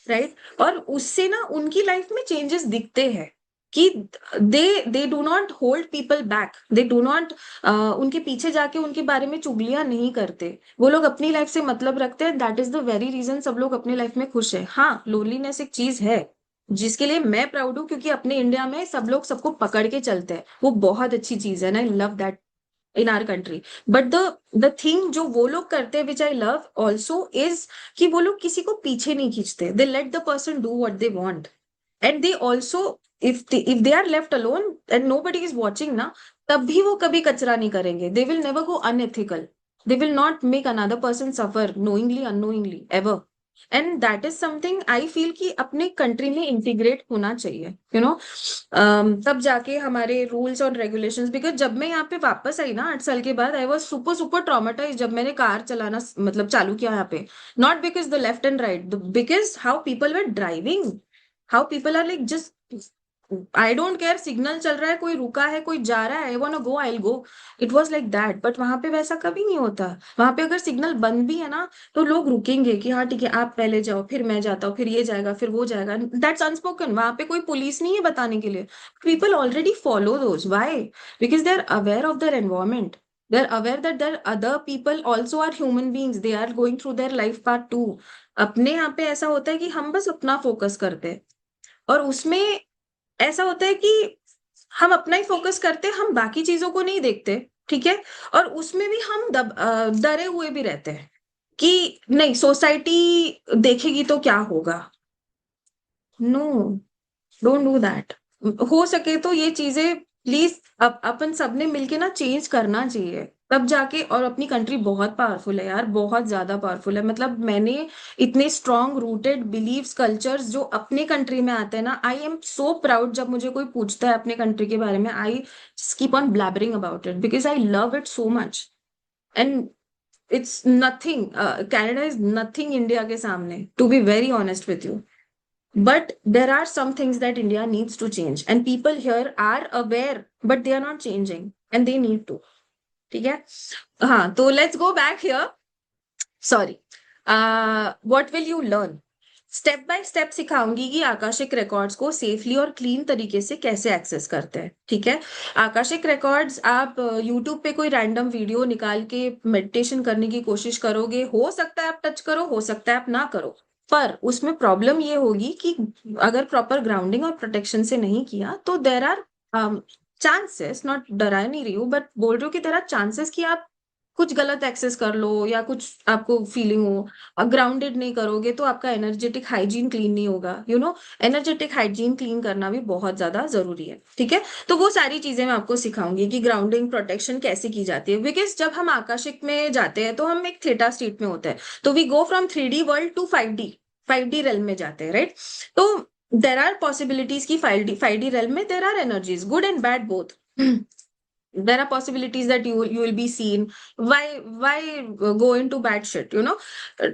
राइट। और उससे ना उनकी लाइफ में चेंजेस दिखते हैं कि they they do not hold people back, they do not उनके पीछे जाके उनके बारे में चुगलियां नहीं करते। वो लोग अपनी लाइफ से मतलब रखते हैं, that is the very reason सब लोग अपनी लाइफ में खुश है। हाँ, लोनलीनेस एक चीज है जिसके लिए मैं प्राउड हूँ, क्योंकि अपने इंडिया में सब लोग सबको पकड़ के चलते हैं, वो बहुत अच्छी चीज है, ना, I love that in our country. But the thing जो वो लोग करते हैं which I love also is कि वो लोग किसी को पीछे नहीं खींचते, they let the person do what they want, and they also if they are left alone and nobody is watching ना, तब भी वो कभी कचरा नहीं करेंगे, they will never go unethical, they will not make another person suffer knowingly unknowingly ever. And that is something I feel कि अपने कंट्री में इंटीग्रेट होना चाहिए, यू नो। तब जाके हमारे रूल्स और रेगुलेशंस, बिकॉज जब मैं यहाँ पे वापस आई ना 8 साल के बाद, I was super super traumatize जब मैंने कार चलाना मतलब चालू किया यहाँ पे। Not because the left and right, because how people were driving, how people are like just I don't care, signal चल रहा है, कोई रुका है, कोई जा रहा है, I want to go, I will go. It was like that, but वहां पे वैसा कभी नहीं होता। वहां पे अगर सिग्नल बंद भी है ना, तो लोग रुकेंगे कि हाँ ठीक है आप पहले जाओ, फिर मैं जाता हूँ, फिर ये जाएगा, फिर वो जाएगा, दैट्स अनस्पोकन। वहां पे कोई पुलिस नहीं है बताने के लिए, people already follow those. Why? Because they are aware of their environment, they are aware that there other people also are human beings, they are going through their life part too। अपने यहाँ पे ऐसा होता है कि हम बस अपना फोकस करते हैं, और उसमें ऐसा होता है कि हम अपना ही फोकस करते हैं, हम बाकी चीजों को नहीं देखते, ठीक है? और उसमें भी हम डरे हुए भी रहते हैं कि नहीं, सोसाइटी देखेगी तो क्या होगा? No, don't do that. हो सके तो ये चीजें प्लीज अपन सबने मिलके ना चेंज करना चाहिए, तब जाके। और अपनी कंट्री बहुत पावरफुल है यार, बहुत ज्यादा पावरफुल है। मतलब मैंने इतने स्ट्रांग रूटेड बिलीव्स, कल्चर्स जो अपने कंट्री में आते हैं ना, आई एम सो प्राउड। जब मुझे कोई पूछता है अपने कंट्री के बारे में, I keep on blabbering about it because I love it so much. And it's nothing, Canada is nothing India के सामने, to be very honest with you. But there are some things that India needs to change, and people here are aware, but they are not changing, and they need to. ठीक है? हाँ, तो let's go back here. Sorry. What will you learn? Step by step सिखाऊंगी कि आकाशिक records को safely और clean तरीके से कैसे एक्सेस करते हैं। ठीक है? आकाशिक रिकॉर्ड्स आप यूट्यूब पे कोई रैंडम वीडियो निकाल के मेडिटेशन करने की कोशिश करोगे, हो सकता है आप टच करो, हो सकता है आप ना करो, पर उसमें प्रॉब्लम ये होगी कि अगर प्रॉपर ग्राउंडिंग और प्रोटेक्शन से नहीं किया तो देर आर चांसेस, नॉट डरा नहीं रही हूँ बट बोल रही हूँ कि देर आर चांसेस कि आप कुछ गलत एक्सेस कर लो या कुछ आपको फीलिंग हो। ग्राउंडेड नहीं करोगे तो आपका एनर्जेटिक हाइजीन क्लीन नहीं होगा। एनर्जेटिक हाइजीन क्लीन करना भी बहुत ज्यादा जरूरी है। ठीक है? तो वो सारी चीजें मैं आपको सिखाऊंगी कि ग्राउंडिंग प्रोटेक्शन कैसे की जाती है। बिकॉज जब हम आकाशिक में जाते हैं तो हम एक थीटा स्टेट में होते हैं, तो we go from 3D world to 5D realm में जाते हैं, राइट? तो देर आर पॉसिबिलिटीज की 5D रेल में there are energies, good and bad both. There are possibilities that you will be seen. Why go into bad shit?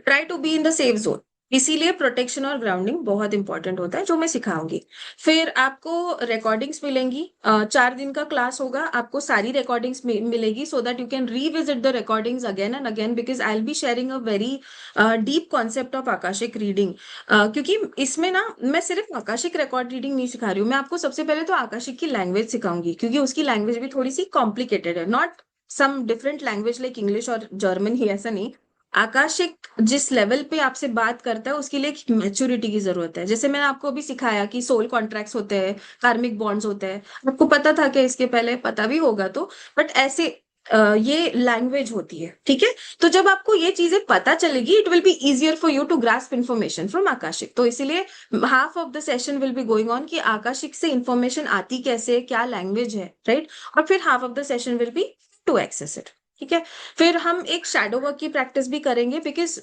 Try to be in the safe zone. इसीलिए protection और grounding बहुत important होता है, जो मैं सिखाऊंगी। फिर आपको रिकॉर्डिंग्स मिलेंगी, 4 दिन का क्लास होगा, आपको सारी रिकॉर्डिंग्स मिलेगी so that you can revisit the recordings again and again, because I will be sharing a very deep concept of Akashic reading. क्योंकि इसमें ना मैं सिर्फ आकाशिक रिकॉर्ड रीडिंग नहीं सिखा रही हूँ, मैं आपको सबसे पहले तो आकाशिक की लैंग्वेज सिखाऊंगी, क्योंकि उसकी लैंग्वेज भी थोड़ी सी कॉम्प्लिकेटेड है। Not some different language like English और जर्मन ही, ऐसा नहीं। आकाशिक जिस लेवल पे आपसे बात करता है उसके लिए एक मैच्योरिटी की जरूरत है। जैसे मैंने आपको अभी सिखाया कि सोल कॉन्ट्रैक्ट्स होते हैं, कार्मिक बॉन्ड्स होते हैं, आपको पता था कि इसके पहले, पता भी होगा तो, बट ऐसे ये लैंग्वेज होती है। ठीक है? तो जब आपको ये चीजें पता चलेगी, it will be easier for you to grasp information from Akashic. तो इसीलिए half of the session will be going on कि आकाशिक से इंफॉर्मेशन आती कैसे है, क्या लैंग्वेज है, राइट? और फिर half of the session will be to access it. ठीक है? फिर हम एक शैडो वर्क की प्रैक्टिस भी करेंगे, because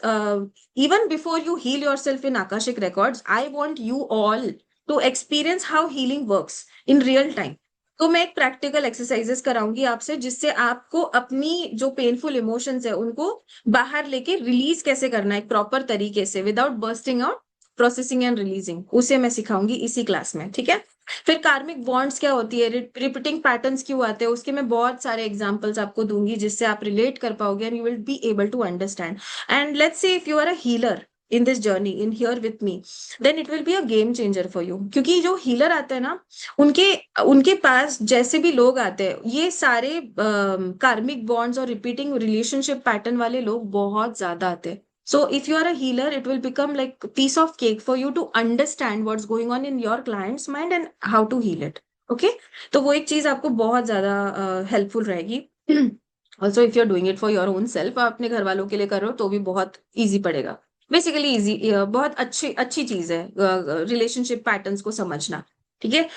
even before you heal yourself in Akashic records, I want you all to experience how healing works in real time. तो मैं एक प्रैक्टिकल एक्सरसाइजेस कराऊंगी आपसे, जिससे आपको अपनी जो पेनफुल इमोशंस है उनको बाहर लेके रिलीज कैसे करना है एक प्रॉपर तरीके से, without bursting out, processing and releasing, उसे मैं सिखाऊंगी इसी क्लास में। ठीक है? फिर कार्मिक बॉन्ड्स क्या होती है, रिपीटिंग पैटर्न्स क्यों आते हैं, उसके मैं बहुत सारे एग्जांपल्स आपको दूंगी जिससे आप रिलेट कर पाओगे and you will be able to understand. And let's say if you are a healer in this journey in here with me, then it will be a game changer for you। क्योंकि जो healer आते हैं ना, उनके उनके पास जैसे भी लोग आते हैं, ये सारे कार्मिक बॉन्ड्स और रिपीटिंग रिलेशनशिप पैटर्न वाले लोग बहुत ज्यादा आते हैं। So if you are a healer, it will become like piece of cake for you to understand what's going on in your clients mind and how to heal it. Okay? तो वो एक चीज आपको बहुत ज्यादा हेल्पफुल रहेगी। Also if you are doing it for your own self, आप अपने घर वालों के लिए कर रहे हो तो भी बहुत ईजी पड़ेगा। बेसिकली इजी, बहुत अच्छी अच्छी चीज है रिलेशनशिप पैटर्न्स को समझना। ठीक है?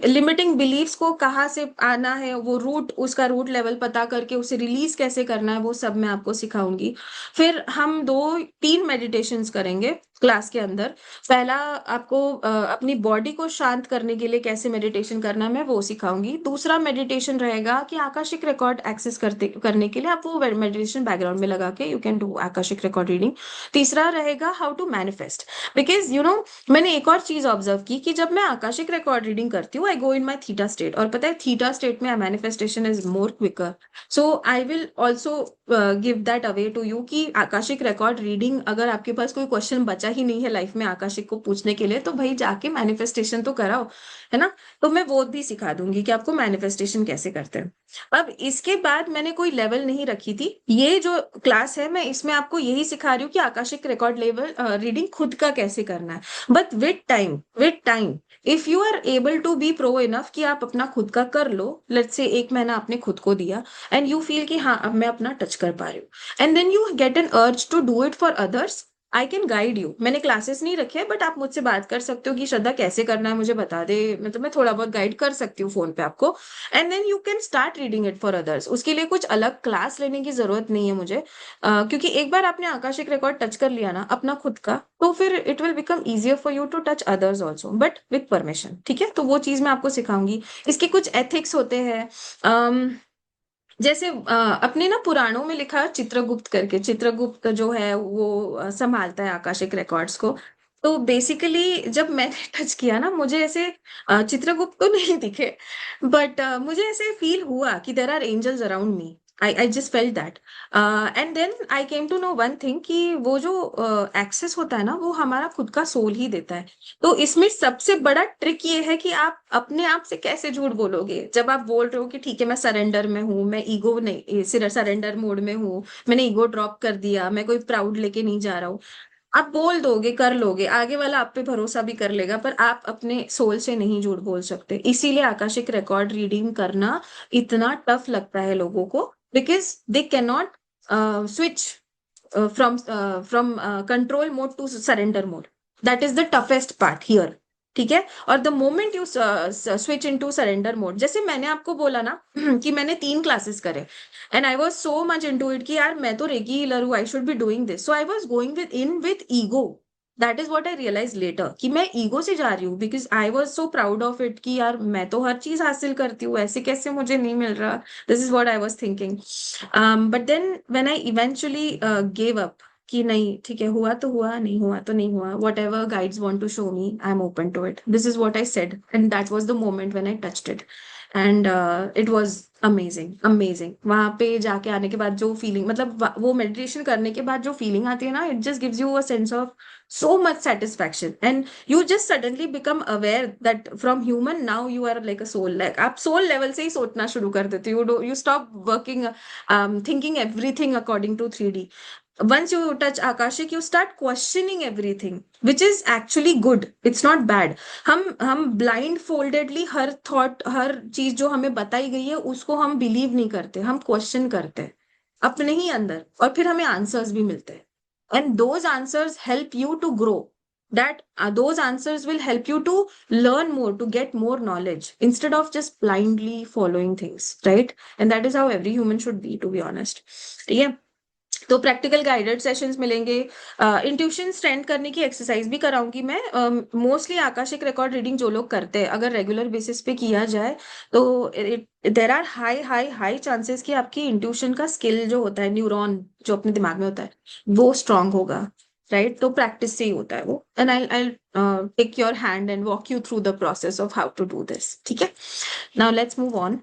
लिमिटिंग बिलीव्स को कहाँ से आना है, वो रूट, उसका रूट लेवल पता करके उसे रिलीज कैसे करना है, वो सब मैं आपको सिखाऊंगी। फिर हम 2-3 मेडिटेशंस करेंगे क्लास के अंदर। पहला, आपको अपनी बॉडी को शांत करने के लिए कैसे मेडिटेशन करना है, मैं वो सिखाऊंगी। दूसरा मेडिटेशन रहेगा कि आकाशिक रिकॉर्ड एक्सेस करने के लिए आप वो मेडिटेशन बैकग्राउंड में लगा के you can do Akashic record reading. तीसरा रहेगा हाउ टू मैनिफेस्ट, बिकॉज मैंने एक और चीज ऑब्जर्व की कि जब मैं आकाशिक रिकॉर्ड रीडिंग करती हूँ, आई गो इन माई थीटा स्टेट, और पता है थीटा स्टेट में manifestation is more quicker. So I will also give that away to you कि आकाशिक रिकॉर्ड रीडिंग, अगर आपके पास कोई क्वेश्चन बचा ही नहीं है लाइफ में आकाशिक को पूछने के लिए, तो भाई जाके मैनिफेस्टेशन तो कराओ, है ना। तो मैं वो भी सिखा दूंगी कि आपको मैनिफेस्टेशन कैसे करते हैं। अब इसके बाद मैंने कोई लेवल नहीं रखी थी, ये जो क्लास है मैं इसमें आपको यही सिखा रही हूँ कि आकाशिक रिकॉर्ड लेवल रीडिंग खुद का कैसे करना है। But with time if you are able to be pro enough कि आप अपना खुद का कर लो, लेट्स से 1 महीना आपने खुद को दिया एंड यू फील कि हाँ अब मैं अपना टच कर पा रही हूँ, and then you get an urge to do it for others, I can guide you. मैंने क्लासेस नहीं रखे हैं, बट आप मुझसे बात कर सकते हो कि श्रद्धा कैसे करना है मुझे बता दे, मतलब मैं थोड़ा बहुत गाइड कर सकती हूँ फोन पे आपको, and then you can start reading it for others. उसके लिए कुछ अलग क्लास लेने की जरूरत नहीं है मुझे, क्योंकि एक बार आपने आकाशिक रिकॉर्ड टच कर लिया ना अपना खुद का, तो फिर it will become easier for you to touch others also, but with permission, ठीक है। तो वो चीज मैं आपको सिखाऊंगी। इसके कुछ एथिक्स होते हैं, जैसे अपने ना पुराणों में लिखा है चित्रगुप्त करके, चित्रगुप्त जो है वो संभालता है आकाशिक रिकॉर्ड्स को। तो बेसिकली जब मैंने टच किया ना, मुझे ऐसे चित्रगुप्त तो नहीं दिखे, बट मुझे ऐसे फील हुआ कि there are angels around me. I just felt that, and then I came to know one thing कि वो जो एक्सेस होता है ना वो हमारा खुद का सोल ही देता है। तो इसमें सबसे बड़ा ट्रिक ये है कि आप अपने आप से कैसे झूठ बोलोगे जब आप बोल रहे हो कि ठीक है मैं सरेंडर में हूँ, मैं ईगो नहीं, सिर्फ सरेंडर मोड में हूँ, मैंने ईगो ड्रॉप कर दिया, मैं कोई प्राउड लेके नहीं जा रहा हूँ। आप बोल दोगे, कर लोगे, आगे वाला आप पे भरोसा भी कर लेगा, पर आप अपने सोल से नहीं झूठ बोल सकते। इसीलिए आकाशिक रिकॉर्ड रीडिंग करना इतना टफ लगता है लोगों को, because they can not switch from control mode to surrender mode. That is the toughest part here, ठीक है। और the moment you switch into surrender mode, जैसे मैंने आपको बोला ना कि मैंने 3 क्लासेस करे and I was so much in to it कि यार मैं तो रेकी हीलर हूँ, I should be doing this, so I was going with ego. That is what I realize later कि मैं ईगो से जा रही हूँ, because I was so proud of it कि यार मैं तो हर चीज हासिल करती हूँ, ऐसे कैसे मुझे नहीं मिल रहा। This is what I was thinking, but then when I eventually gave up कि नहीं ठीक है, हुआ तो हुआ, नहीं हुआ तो नहीं हुआ, whatever guides want to show me I am open to it, this is what I said, and that was the moment when I touched it, and it was amazing amazing. वहां पे जाके आने के बाद जो feeling, मतलब वो meditation करने के बाद जो फीलिंग आती है ना, it just gives you a sense of so much satisfaction, and you just suddenly become aware that from human now you are like a soul, like आप soul level से ही सोचना शुरू कर देते हो, you stop working thinking everything according to 3D। once you touch akashic you start questioning everything, which is actually good, it's not bad। हम blind foldedly हर thought, हर चीज जो हमें बताई गई है उसको हम बिलीव नहीं करते, हम क्वेश्चन करते हैं अपने ही अंदर, और फिर हमें आंसर्स भी मिलते हैं, and those answers help you to grow, that those answers will help you to learn more, to get more knowledge instead of just blindly following things, right? And that is how every human should be, to be honest। ठीक है। तो practical guided sessions मिलेंगे, intuition strength करने की exercise भी कराऊंगी मैं। Mostly Akashic record reading जो लोग करते हैं, अगर रेगुलर बेसिस पे किया जाए तो there are high high high chances कि आपकी इंट्यूशन का स्किल जो होता है, न्यूरॉन जो अपने दिमाग में होता है, वो स्ट्रांग होगा, राइट। तो प्रैक्टिस से ही होता है वो, and I take your hand and walk you through the process of how to do this, ठीक है। Now let's move on.